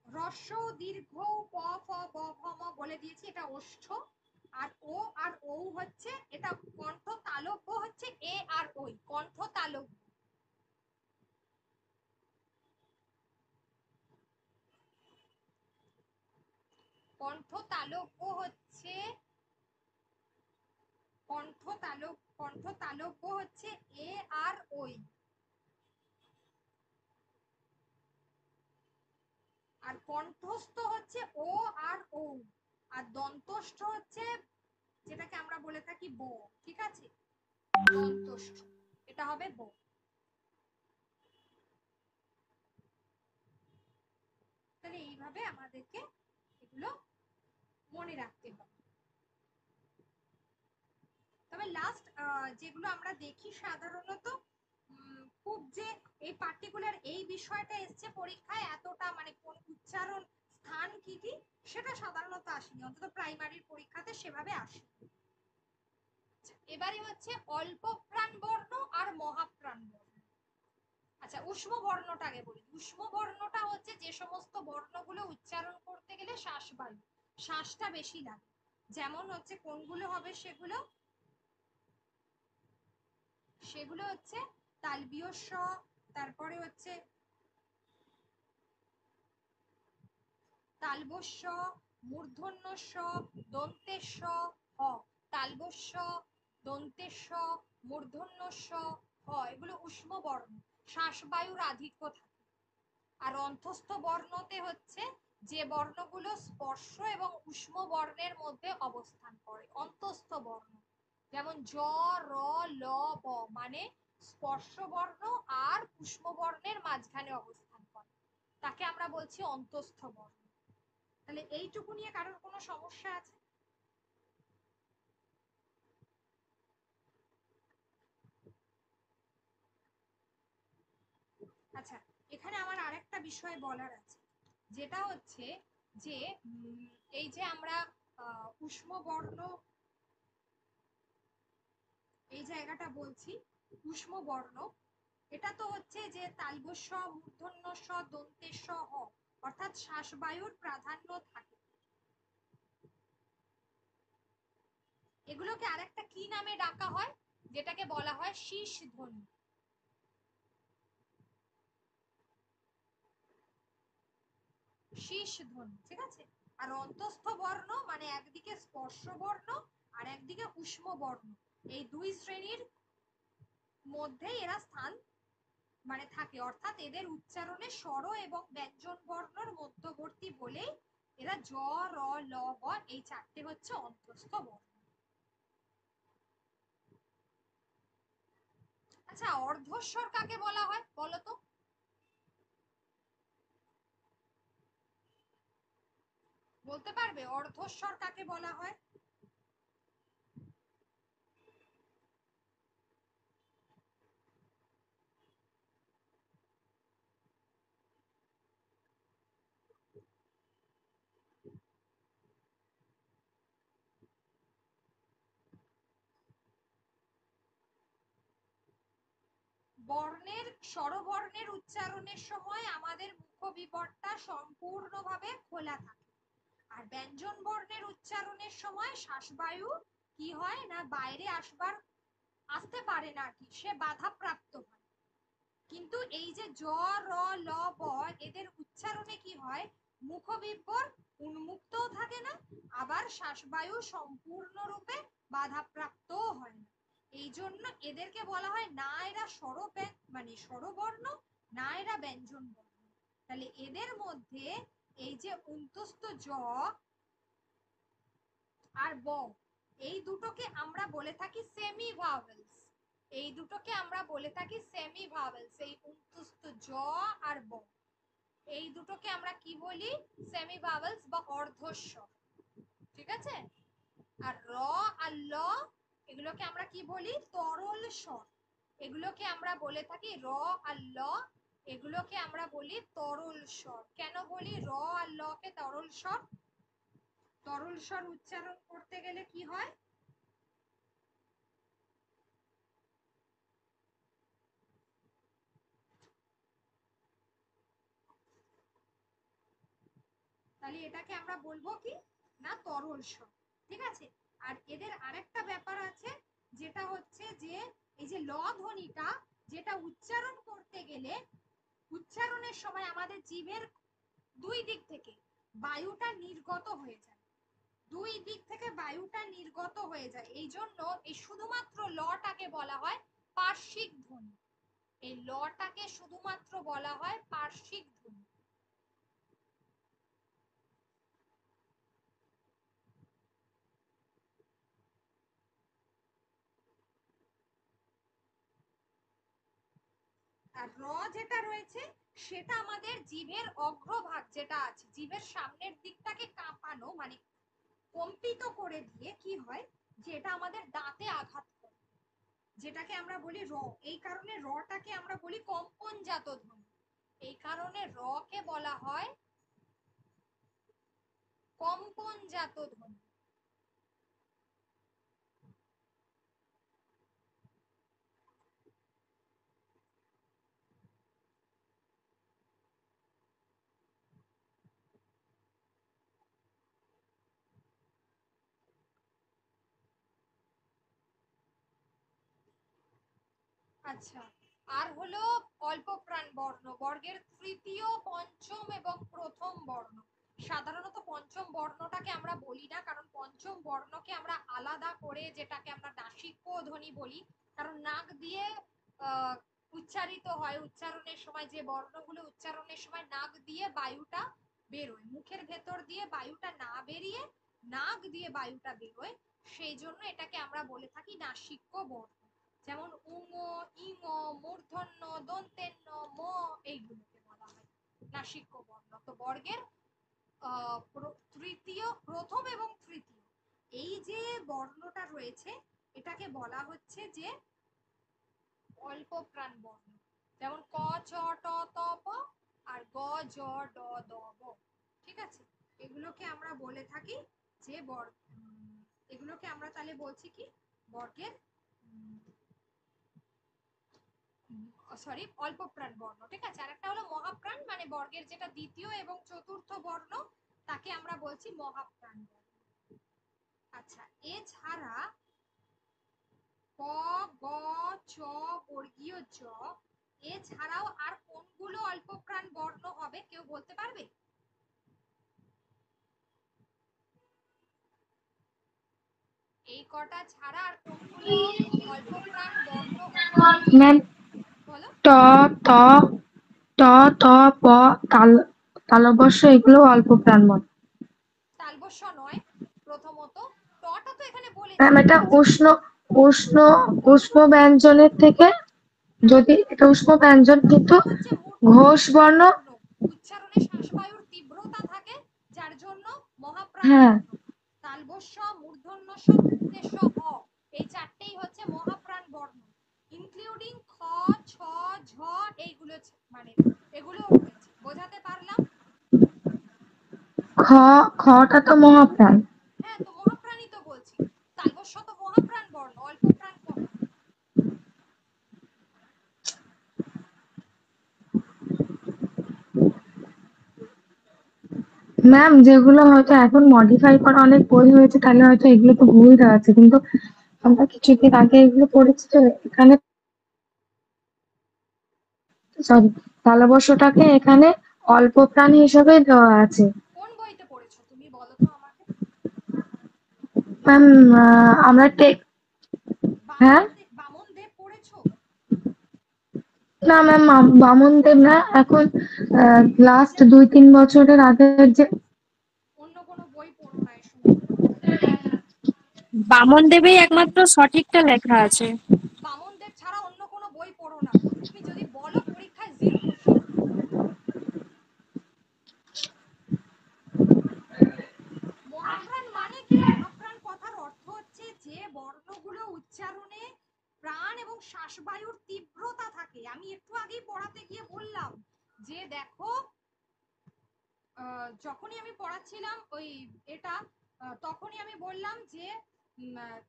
হ্রস্ব দীর্ঘ প ফ ব ভ ম বলে দিয়েছি, এটা ওষ্ঠ। আর ও হচ্ছে এটা কণ্ঠ তালব্য, হচ্ছে এ আর ওই কণ্ঠ তালব্য। কণ্ঠ তালব্য হচ্ছে কণ্ঠ তালব্য হচ্ছে এ আর ওই। আর কণ্ঠস্থ হচ্ছে ও আর ও। আর দন্তস্থ হচ্ছে যেটাকে আমরা বলে থাকি ব, ঠিক আছে, দন্তস্থ, এটা হবে ব। তাহলে এইভাবে আমাদেরকে এগুলো মনে রাখতে হবে। তবে লাস্ট যেগুলো আমরা দেখি সাধারণত, খুব যে এই পার্টিকুলার এই বিষয়টা এসছে পরীক্ষায় এতটা, মানে কোন উচ্চারণ স্থান কি কি, সেটা সাধারণত আসেনি, অন্তত প্রাইমারির পরীক্ষাতে সেভাবে আসে। এবারে হচ্ছে অল্প প্রাণ বর্ণ আর মহাপ্রাণ বর্ণ। আচ্ছা, উষ্ম বর্ণটা আগে বলি। উষ্ম বর্ণটা হচ্ছে যে সমস্ত বর্ণগুলো উচ্চারণ করতে গেলে শ্বাসবায়ু, শ্বাসটা বেশি লাগে। যেমন হচ্ছে কোনগুলো হবে সেগুলো, সেগুলো হচ্ছে তালবীয় স, তারপরে হচ্ছে তালবস্য, মূর্ধন্য স, দন্তের স, হ, তালবস্য, দন্তের স, মূর্ধন্য স, হ, এগুলো উষ্ম বর্ণ, শ্বাসবায়ুর আধিক্য থাকে। আর অন্তস্থ বর্ণতে হচ্ছে যে বর্ণগুলো স্পর্শ এবং উষ্ম বর্ণের মধ্যে অবস্থান করে, অন্তস্থ বর্ণ, যেমন জ, র, ল, ব, মানে স্পর্শ বর্ণ আর উষ্ম বর্ণের মাঝখানে অবস্থান করে, তাকে আমরা বলছি অন্তস্থ বর্ণ। তাহলে এইটুকু নিয়ে কারোর কোনো সমস্যা আছে? আচ্ছা, এখানে আমার আরেকটা বিষয় বলার আছে, যেটা হচ্ছে যে এই যে আমরা উষ্ম বর্ণ, এই জায়গাটা বলছি উষ্ম বর্ণ, এটা তো হচ্ছে যে তালবস্য, মূর্ধন্য স, দন্তের স, হ, অর্থাৎ শ্বাসবায়ুর প্রাধান্য থাকে। এগুলোকে আরেকটা কি নামে ডাকা হয়, যেটাকে বলা হয় শীষ ধ্বনি। শীষ ধ্বনি, ঠিক আছে। আর অন্তস্থ বর্ণ মানে একদিকে স্পর্শ বর্ণ আর একদিকে উষ্ম বর্ণ, এই দুই শ্রেণীর মধ্যেই এরা স্থান মানে থাকে, অর্থাৎ এদের উচ্চারণে স্বর এবং ব্যঞ্জন বর্ণর মধ্যবর্তী বলে এরা জ, র, ল, ব, এই চারটে হচ্ছে অন্তস্থ বর্ণ। আচ্ছা, অর্ধস্বর কাকে বলা হয় বলো তো? বলতে পারবে অর্ধস্বর কাকে বলা হয়? স্বরবর্ণের উচ্চারণের সময় আমাদের মুখবিবরটা সম্পূর্ণভাবে খোলা থাকে, আর ব্যঞ্জন বর্ণের উচ্চারণের সময় শ্বাসবায়ু কি হয় না বাইরে আসতে পারে না, কি সে বাধাপ্রাপ্ত হয়। কিন্তু এই যে জ, র, ল, ব এদের উচ্চারণে কি হয়, মুখবিবর উন্মুক্তও থাকে না, আবার শ্বাসবায়ু সম্পূর্ণরূপে বাধাপ্রাপ্তও হয় না। এই জন্য এদেরকে বলা হয় না এরা স্বরবর্ণ, না এরা ব্যঞ্জন বর্ণ। তাহলে এদের মধ্যে এই যে অন্তস্থ জ আর ব, এই দুটোকে আমরা বলে থাকি সেমি ভাওয়েলস। এই দুটোকে আমরা বলে থাকি সেমি ভাওয়েলস। এই অন্তস্থ জ আর ব, এই দুটোকে আমরা কি বলি, সেমি ভাওয়েলস বা অর্ধস্বর। ঠিক আছে? আর র আর ল এগুলোকে আমরা কি বলি, তরল স্বর। এগুলোকে আমরা বলে থাকি র আর ল, এগুলোকে আমরা বলি তরল স্বর। কেন বলি র আর ল কে তরল স্বর? তরল স্বর উচ্চারণ করতে গেলে কি হয়, তাহলে এটাকে আমরা বলবো কি না তরল স্বর। ঠিক আছে? আর এদের আরেকটা ব্যাপার আছে, যেটা হচ্ছে যে এই যে ল ধ্বনিটা যেটা উচ্চারণ করতে গেলে উচ্চারণের সময় আমাদের জিভের দুই দিক থেকে বায়ুটা নির্গত হয়ে যায়, দুই দিক থেকে বায়ুটা নির্গত হয়ে যায়। এই জন্য এই শুধুমাত্র লটাকে বলা হয় পার্শ্বিক ধ্বনি। এই লটাকে শুধুমাত্র বলা হয় পার্শ্বিক ধ্বনি। আর র যেটা রয়েছে সেটা আমাদের জিভের অগ্রভাগ যেটা আছে, জিভের সামনের দিকটাকে কাঁপানো মানে কম্পিত করে দিয়ে কি হয়, যে এটা আমাদের দাঁতে আঘাত করে, যেটাকে আমরা বলি র। এই কারণে রটাকে আমরা বলি কম্পনজাত ধ্বনি। এই কারণে র কে বলা হয় কম্পনজাত ধ্বনি। আচ্ছা, আর হলো অল্প প্রাণ বর্ণ, বর্গের তৃতীয়, পঞ্চম এবং প্রথম বর্ণ। সাধারণত পঞ্চম বর্ণটাকে আমরা বলি না, কারণ পঞ্চম বর্ণকে আমরা আলাদা করে, যেটাকে আমরা নাসিক্য ধ্বনি বলি, কারণ নাক দিয়ে উচ্চারিত হয়। উচ্চারণের সময় যে বর্ণগুলো উচ্চারণের সময় নাক দিয়ে বায়ুটা বেরোয়, মুখের ভেতর দিয়ে বায়ুটা না বেরিয়ে নাক দিয়ে বায়ুটা বেরোয়, সেই জন্য এটাকে আমরা বলে থাকি নাসিক্য বর্ণ। যেমন উঙ, ইঙ, মূর্ধন্য, দন্তেন্ন, ম এইগুলোকে বলা হয় নাসিক্য বর্ণ। তো বর্গের তৃতীয়, প্রথম এবং তৃতীয় এই যে বর্ণটা রয়েছে এটাকে বলা হচ্ছে যে অল্প প্রাণ বর্ণ। যেমন ক, চ, ট, ত, প আর গ, জ, ড, দ, ব। ঠিক আছে? এগুলোকে আমরা বলে থাকি যে এগুলোকে আমরা তাহলে বলছি কি বর্গের অল্প প্রাণ বর্ণ। ঠিক আছে? আরেকটা হলো মহাপ্রাণ, মানে বর্গের যেটা দ্বিতীয় এবং চতুর্থ বর্ণ তাকে আমরা বলছি মহাপ্রাণ বর্ণ। আচ্ছা, এছাড়া ক, গ, চ বর্গীয় জ এছাড়াও আর কোনগুলো অল্প প্রাণ বর্ণ হবে কেউ বলতে পারবে? এই কটা ছাড়া আর কোনগুলো অল্প প্রাণ বর্ণ হতে পারে? ম্যাম বলো। ট, ত, ট, ত, প, তালব্য এগুলো অল্প প্রাণ বর্ণ। তালবস্য নয় প্রথমত, টটা তো এখানে বলেছি। ম্যাম এটা উষ্ণ উষ্ণ উষ্ণ ব্যঞ্জনের থেকে, যদি এটা উষ্ণ ব্যঞ্জন কিন্তু ঘোষ বর্ণ। উচ্চারণে শ্বাসবায়ুর তীব্রতা থাকে, যার জন্য মহাপ্রাণ হ্যাঁ বর্ণ। তালবস্য, মূর্ধন্য ষ, দন্তেশ, হ এই চারটেই হচ্ছে মহাপ্রাণ বর্ণ, ইনক্লুডিং খ, ছ, ঝ এইগুলো, মানে এগুলো রয়েছে। বোঝাতে পারলাম? খটা তো মহাপ্রাণ। হ্যাঁ, তো মহাপ্রাণই তো বলছি, তালবস্য তো মহাপ্রাণ বর্ণ, অল্প প্রাণ কখন? ম্যাম যেগুলো হয়তো এখন মডিফাই করা অনেক বই হয়েছে, তাহলে হয়তো এগুলো তো ভুল দেওয়া আছে, কিন্তু আমরা কিছুদিন আগে এগুলো পড়েছি তো এখানে, সরি, তালবস্যটাকে এখানে অল্প প্রাণ হিসেবে দেওয়া আছে। কোন বইতে পড়েছো তুমি বলো তো আমাকে? ম্যাম আমরা হ্যাঁ, বামন দেব পড়েছো? না ম্যাম, বামন দেব না, এখন লাস্ট 2-3 বছরের আগের যে, অন্য কোনো বই পড়ো না এ সময়। বামন দেবেই একমাত্র সঠিকটা লেখা আছে। বামন দেব ছাড়া অন্য কোনো বই পড়ো না। তুমি যদি বলো পরীক্ষায় 0 খুশি। মহাপ্রাণ মানে কি? মহাপ্রাণ কথার অর্থ হচ্ছে যে বর্ণগুলো উচ্চারণে প্রাণ এবং শ্বাসবায়ুর তীব্রতা থাকে। আমি একটু আগেই পড়াতে গিয়ে বললাম যে দেখো, যখনই আমি পড়াচ্ছিলাম ওই এটা, তখনই আমি বললাম যে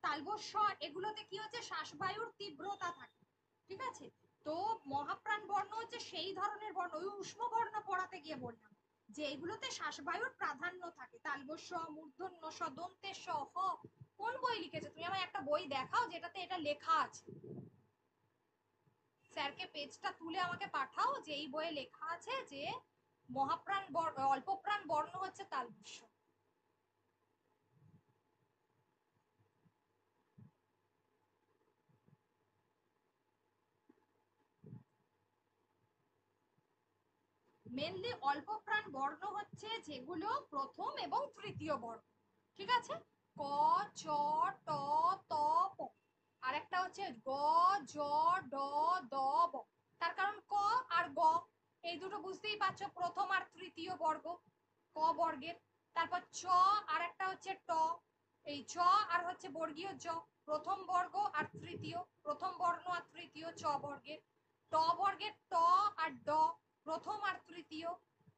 তালবস্য এগুলোতে কি হচ্ছে, শ্বাসবায়ুর তীব্রতা থাকে, ঠিক আছে? তো মহাপ্রাণ বর্ণ হচ্ছে সেই ধরনের বর্ণ, ওই উষ্ণ বর্ণ পড়াতে গিয়ে বললাম যে এগুলোতে শ্বাসবায়ুর প্রাধান্য থাকে। তালবস্য, মূর্ধন্য ষ, দন্তের স, হ। কোন বই লিখেছে? তুমি আমায় একটা বই দেখাও যেটাতে এটা লেখা আছে। স্যারকে পেজটা তুলে আমাকে পাঠাও যে এই বইয়ে লেখা আছে যে মহাপ্রাণ অল্প প্রাণ বর্ণ হচ্ছে তালবস্য। মেনলি অল্প প্রাণ বর্ণ হচ্ছে যেগুলো প্রথম এবং তৃতীয় বর্ণ, ঠিক আছে? ক, চ, ট, ত, প। আর একটা হচ্ছে গ, জ, ড, দ, ব। তার কারণ ক আর গ এই দুটো বুঝতেই পারছো, প্রথম আর তৃতীয় বর্গ, ক বর্গের। তারপর চ আর একটা হচ্ছে ট, এই চ আর হচ্ছে বর্গীয় জ, প্রথম বর্গ আর তৃতীয়, প্রথম বর্ণ আর তৃতীয় চ বর্গের। ট বর্গের ট আর ড, প্রথম আর তৃতীয়।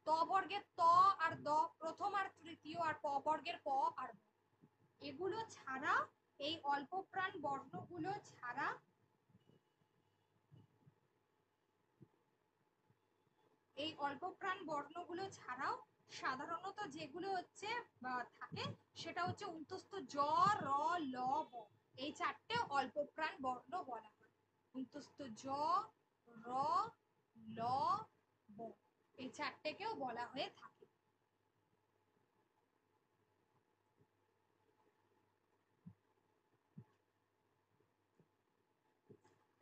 ত বর্গের ত আর দ, প্রথম আর তৃতীয়। আর প বর্গের প আর দ। এগুলো ছাড়া, এই অল্প প্রাণ বর্ণগুলো ছাড়া, এই অল্প প্রাণ বর্ণগুলো ছাড়াও সাধারণত যেগুলো হচ্ছে থাকে সেটা হচ্ছে উন্তস্থ জ, র, ল, ব। এই চারটে অল্প প্রাণ বর্ণ বলা হয়। উন্তস্থ জ, র, ল, ব, এই চারটেকেও বলা হয়ে থাকে।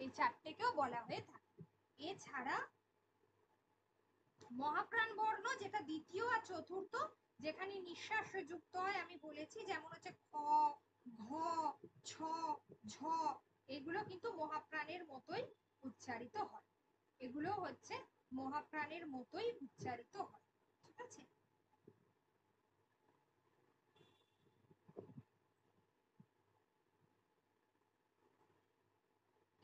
এই চারটেকেও বলা হয়ে থাকে। এছাড়া মহাপ্রাণ বর্ণ যেটা দ্বিতীয় আর চতুর্থ, যেখানে নিঃশ্বাস যুক্ত হয়, আমি বলেছি যেমন হচ্ছে খ, ঘ, ছ, ঝ, এগুলো কিন্তু মহাপ্রাণের মতোই উচ্চারিত হয়। এগুলো হচ্ছে মহাপ্রাণের মতোই উচ্চারিত হয়, ঠিক আছে?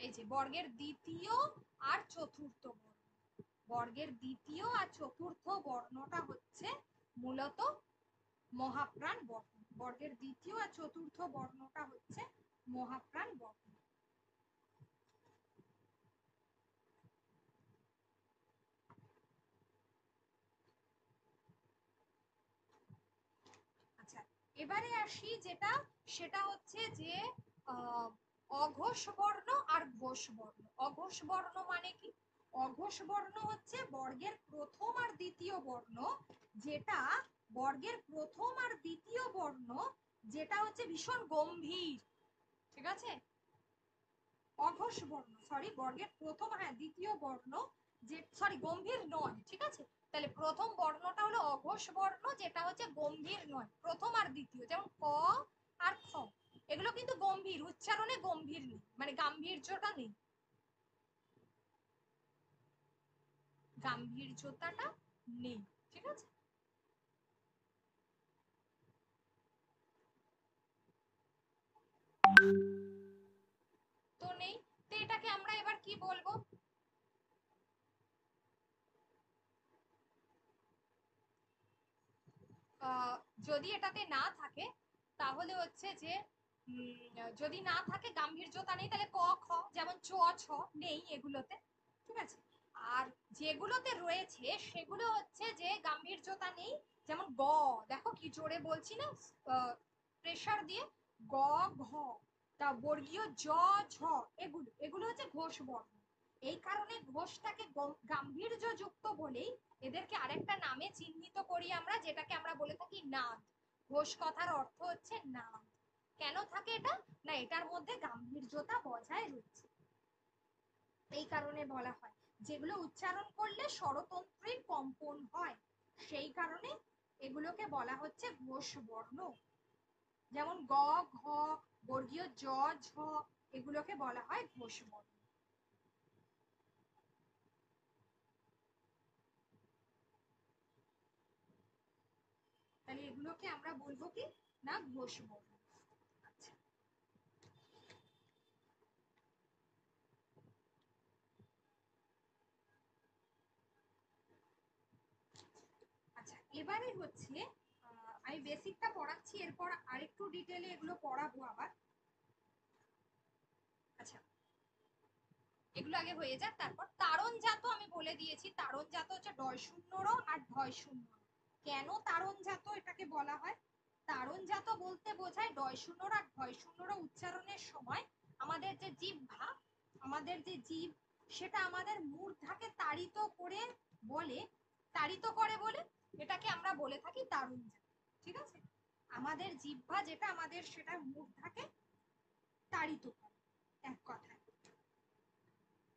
এই যে বর্গের দ্বিতীয় আর চতুর্থ বর্ণ, বর্গের দ্বিতীয় আর চতুর্থ বর্ণটা হচ্ছে মূলত মহাপ্রাণ বর্ণ। বর্গের দ্বিতীয় আর চতুর্থ বর্ণটা হচ্ছে মহাপ্রাণ বর্ণ। আচ্ছা, এবারে আসি যেটা, সেটা হচ্ছে যে অঘোষ বর্ণ আর ঘোষ বর্ণ। অঘোষ বর্ণ মানে কি? অঘোষ বর্ণ হচ্ছে বর্গের প্রথম আর দ্বিতীয় বর্ণ, যেটা বর্গের প্রথম আর দ্বিতীয় বর্ণ যেটা হচ্ছে ভীষণ গম্ভীর, ঠিক আছে? অঘোষ বর্ণ, সরি, বর্গের প্রথম, হ্যাঁ, দ্বিতীয় বর্ণ যে, সরি, গম্ভীর নয়, ঠিক আছে? তাহলে প্রথম বর্ণটা হলো অঘোষ বর্ণ, যেটা হচ্ছে গম্ভীর নয়। প্রথম আর দ্বিতীয়, যেমন ক আর খ, এগুলো কিন্তু গম্ভীর, উচ্চারণে গম্ভীর নেই, মানে গাম্ভীর্যটা নেই, গাম্ভীর্যতাটা নেই, ঠিক আছে? তো নেই, তো এটাকে আমরা এবার কি বলবো? যদি এটাতে না থাকে তাহলে হচ্ছে যে যদি না থাকে, গাম্ভীর্যতা নেই, তাহলে ক, খ, যেমন চ, ছ নেই এগুলোতে, ঠিক আছে? আর যেগুলোতে রয়েছে সেগুলো হচ্ছে যে গাম্ভীর্যতা নেই, যেমন গ, দেখো কি জোরে বলছি না, প্রেসার দিয়ে, গ ঘ, তা বর্গীয় জ ঝ, এগুলো এগুলো হচ্ছে ঘোষ বর্ণ। এই কারণে ঘোষটাকে গাম্ভীর্যযুক্ত বলেই এদেরকে আরেকটা নামে চিহ্নিত করি আমরা, যেটাকে আমরা বলে থাকি নাদ। ঘোষ কথার অর্থ হচ্ছে নাদ। কেন থাকে এটা? না, এটার মধ্যে গাম্ভীর্যতা বজায় রয়েছে, এই কারণে বলা হয়। যেগুলো উচ্চারণ করলে স্বরতন্ত্রের কম্পন হয়, সেই কারণে এগুলোকে বলা হচ্ছে ঘোষ বর্ণ। যেমন গ ঘ, বর্গীয় জ ঝ, এগুলোকে বলা হয় ঘোষ বর্ণ। তাহলে এগুলোকে আমরা বলবো কি না ঘোষ বর্ণ। আচ্ছা, আচ্ছা, এবারে হচ্ছে আমি বেসিকটা পড়াচ্ছি, এরপর আরেকটু ডিটেইলে এগুলো পড়াবো আবার। আচ্ছা, এগুলো আগে হয়ে যাক, তারপর তারণজাত আমি বলে দিয়েছি। তারণজাত হচ্ছে ডয় শূন্য র আর ঢয় শূন্য র। কেন তারণজাত এটাকে বলা হয়? তারণজাত বলতে বোঝায় ডয় শূন্য র আর ঢয় শূন্য র উচ্চারণের সময় আমাদের যে জিহ্বা, আমাদের যে জিভ, সেটা আমাদের মূর্ধাকে তাড়িত করে বলে, তাড়িত করে বলে এটাকে আমরা বলে থাকি তারণজাত। ঠিক আছে, আমাদের জিহ্বা যেটা আমাদের সেটা মূর্ধাকে তাড়িত করে, এক কথায়।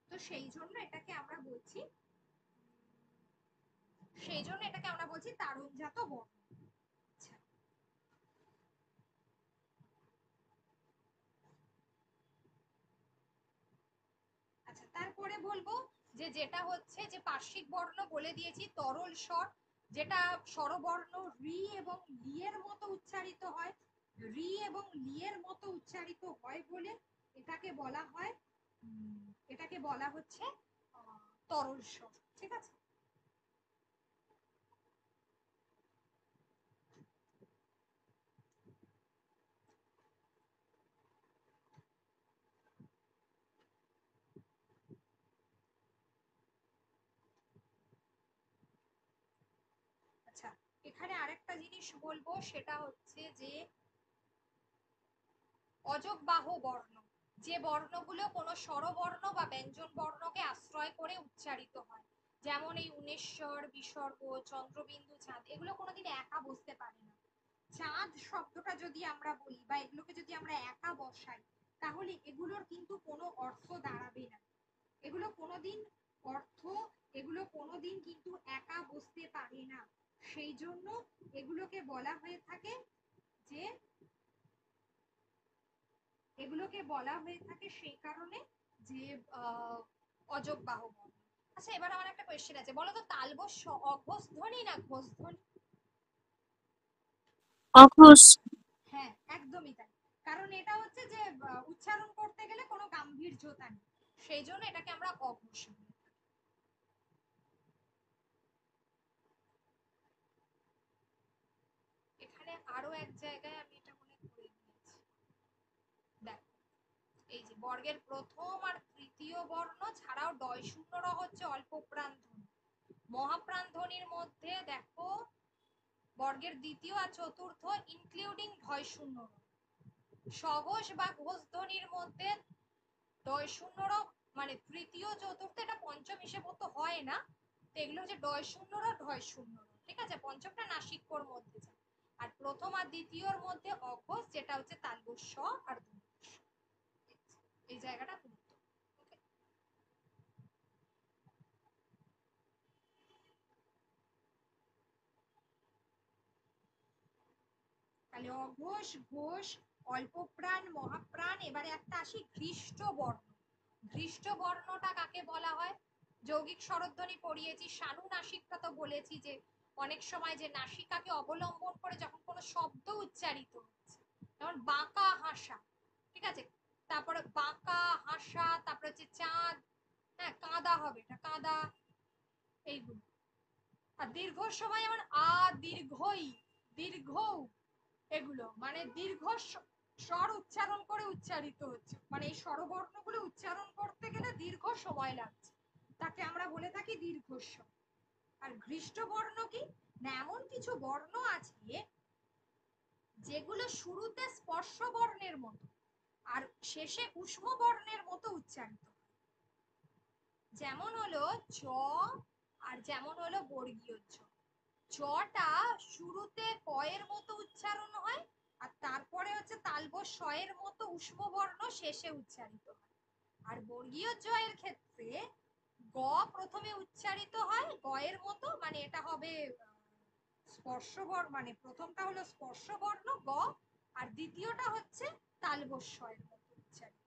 তো সেই জন্য এটাকে আমরা বলছি, তারণজাত বর্ণ। আচ্ছা, আচ্ছা, তারপরে বলবো যে যেটা হচ্ছে যে পার্শ্বিক বর্ণ বলে দিয়েছি, তরল স্বর, যেটা স্বরবর্ণ রি এবং লি এর মতো উচ্চারিত হয়, রি এবং লি এর মতো উচ্চারিত হয় বলে এটাকে বলা হয়, এটাকে বলা হচ্ছে তরল স্বর। ঠিক আছে, আচ্ছা, এখানে আরেকটা জিনিস বলবো, সেটা হচ্ছে যে অযোগবাহ বর্ণ, যে বর্ণগুলো কোনো স্বরবর্ণ বা ব্যঞ্জন বর্ণকে আশ্রয় করে উচ্চারিত হয়, যেমন এই উনেশ্বর, বিসর্গ, চন্দ্রবিন্দু, চাঁদ, এগুলো কোনোদিন একা বসতে পারে না। চাঁদ শব্দটা যদি আমরা বলি বা এগুলোকে যদি আমরা একা বসাই, তাহলে এগুলোর কিন্তু কোনো অর্থ দাঁড়াবে না। এগুলো কোনোদিন অর্থ, এগুলো কোনোদিন কিন্তু একা বসতে পারে না। সেই জন্য এগুলোকে বলা হয়ে থাকে যে, এগুলোকে বলা হয়ে থাকে সেই কারণে যে অযোগবাহ বর্ণ। আচ্ছা, এবার আমার একটা কোয়েশ্চেন আছে, বলো তো তালবস্য অঘোষ ধ্বনি না ঘোষ ধ্বনি? অঘোষ। হ্যাঁ, একদমই তাই। কারণ এটা হচ্ছে যে উচ্চারণ করতে গেলে কোনো গাম্ভীর্যতা নেই, সেই জন্য এটাকে আমরা অঘোষ বলি। এখানে আরো এক জায়গায় আমি এটা মনে করে দিয়েছি, দেখো, এই যে বর্গের প্রথম আর তৃতীয় বর্ণ ছাড়াও ডয় শূন্য র হচ্ছে অল্প প্রাণ ধ্বনি। মহাপ্রাণ ধ্বনির মধ্যে দেখো বর্গের দ্বিতীয় আর চতুর্থ ইনক্লুডিং ঢয় শূন্য র। সহজ বা ঘোষ ধ্বনির মধ্যে ডয় শূন্য র মানে তৃতীয় চতুর্থ, এটা পঞ্চম হিসেবে তো হয় না, তো এগুলো হচ্ছে ডয় শূন্য র ঢয় শূন্য র। ঠিক আছে, পঞ্চমটা নাসিক্যর মধ্যে যায়, আর প্রথম আর দ্বিতীয়র মধ্যে অঘোষ, যেটা হচ্ছে তালবস্য আর দন্তস্ব। এই জায়গাটা গুরুত্ব। ওকে, তাহলে অঘোষ, ঘোষ, অল্পপ্রাণ, মহাপ্রাণ। এবারে একটা আসি ঘৃষ্ট বর্ণ। ঘৃষ্ট বর্ণটা কাকে বলা হয়? যৌগিক স্বরধ্বনি পড়িয়েছি, শানু নাসিকা তো বলেছি যে অনেক সময় যে নাসিকাকে অবলম্বন করে যখন কোনো শব্দ উচ্চারিত হচ্ছে, যেমন বাঁকা হাসা, ঠিক আছে, তারপরে বাঁকা হাসা, তারপরে হচ্ছে চাঁদ, হ্যাঁ, কাঁদা হবে, এটা কাঁদা, এইগুলো। আর দীর্ঘ সময় যেমন আ দীর্ঘই, দীর্ঘ, এগুলো মানে দীর্ঘ স্বর উচ্চারণ করে উচ্চারিত হচ্ছে, মানে এই স্বরবর্ণগুলো উচ্চারণ করতে গেলে দীর্ঘ সময় লাগছে, তাকে আমরা বলে থাকি দীর্ঘস্বর। আর ঘৃষ্ট বর্ণ কি? না এমন কিছু বর্ণ আছে যেগুলো শুরুতে স্পর্শ বর্ণের মতো আর শেষে উষ্ম বর্ণের মতো উচ্চারিত, যেমন হলো চ আর যেমন হলো বর্গীয় চ। চটা শুরুতে ক এর মতো উচ্চারণ হয় আর তারপরে হচ্ছে তালব্য শ এর মতো উষ্ম বর্ণ শেষে উচ্চারিত হয়। আর বর্গীয় জ এর ক্ষেত্রে গ প্রথমে উচ্চারিত হয় গ এর মতো, মানে এটা হবে স্পর্শ বর্ণ, মানে প্রথমটা হলো স্পর্শ বর্ণ গ আর দ্বিতীয়টা হচ্ছে তালব্য শ এর মতো উচ্চারিত,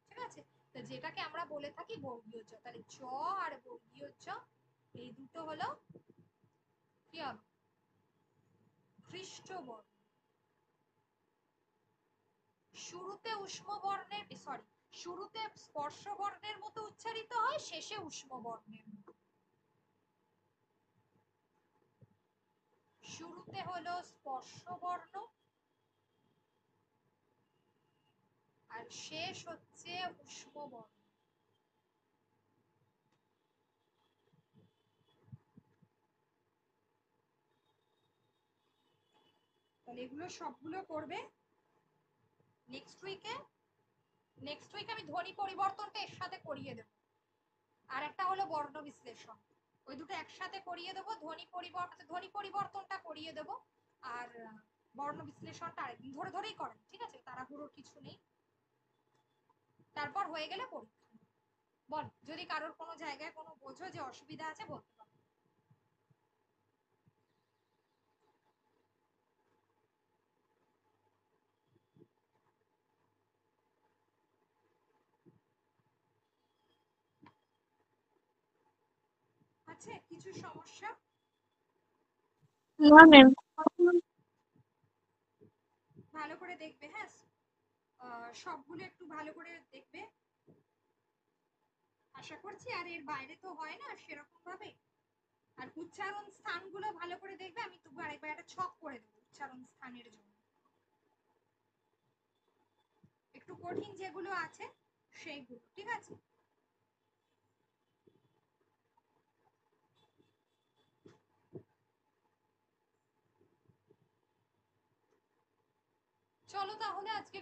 ঠিক আছে? তো যেটাকে আমরা বলে থাকি বর্গীয় জ। তাহলে চ আর বর্গীয় জ এই দুটো হলো কি হবে খ্রিস্ট বর্ণ। শুরুতে উষ্ম বর্ণের সরি শুরুতে স্পর্শ বর্ণের মতো উচ্চারিত হয়, শেষে উষ্ম বর্ণের মতো। শুরুতে হলো স্পর্শ বর্ণ আর শেষ হচ্ছে উষ্ম বর্ণ। তাহলে এগুলো সবগুলো করবে নেক্সট উইকে। নেক্সট উইক আমি ধ্বনি পরিবর্তনটা এর সাথে করিয়ে দেব, আর একটা হলো বর্ণ বিশ্লেষণ, ওই দুটো একসাথে করিয়ে দেবো। ধ্বনি পরিবর্তনটা করিয়ে দেব আর বর্ণ বিশ্লেষণটা আরেকদিন ধরে ধরেই করেন, ঠিক আছে? তাড়াহুড়োর কিছু নেই। তারপর হয়ে গেলে পরীক্ষা। বল, যদি কারোর কোনো জায়গায় কোনো বোঝো যে অসুবিধা আছে বলতে পারো। আছে কিছু সমস্যা? না ম্যাম। ভালো করে দেখবে, হ্যাঁ সবগুলো একটু ভালো করে দেখবে আশা করছি। আর এর বাইরে তো হয় না সেরকম ভাবে। আর উচ্চারণ স্থানগুলো ভালো করে দেখবে, আমি তবু আরেকবার একটা ছক করে দেবো উচ্চারণ স্থানের জন্য। একটু কঠিন যেগুলো আছে সেইগুলো, ঠিক আছে? চলো তাহলে আজকে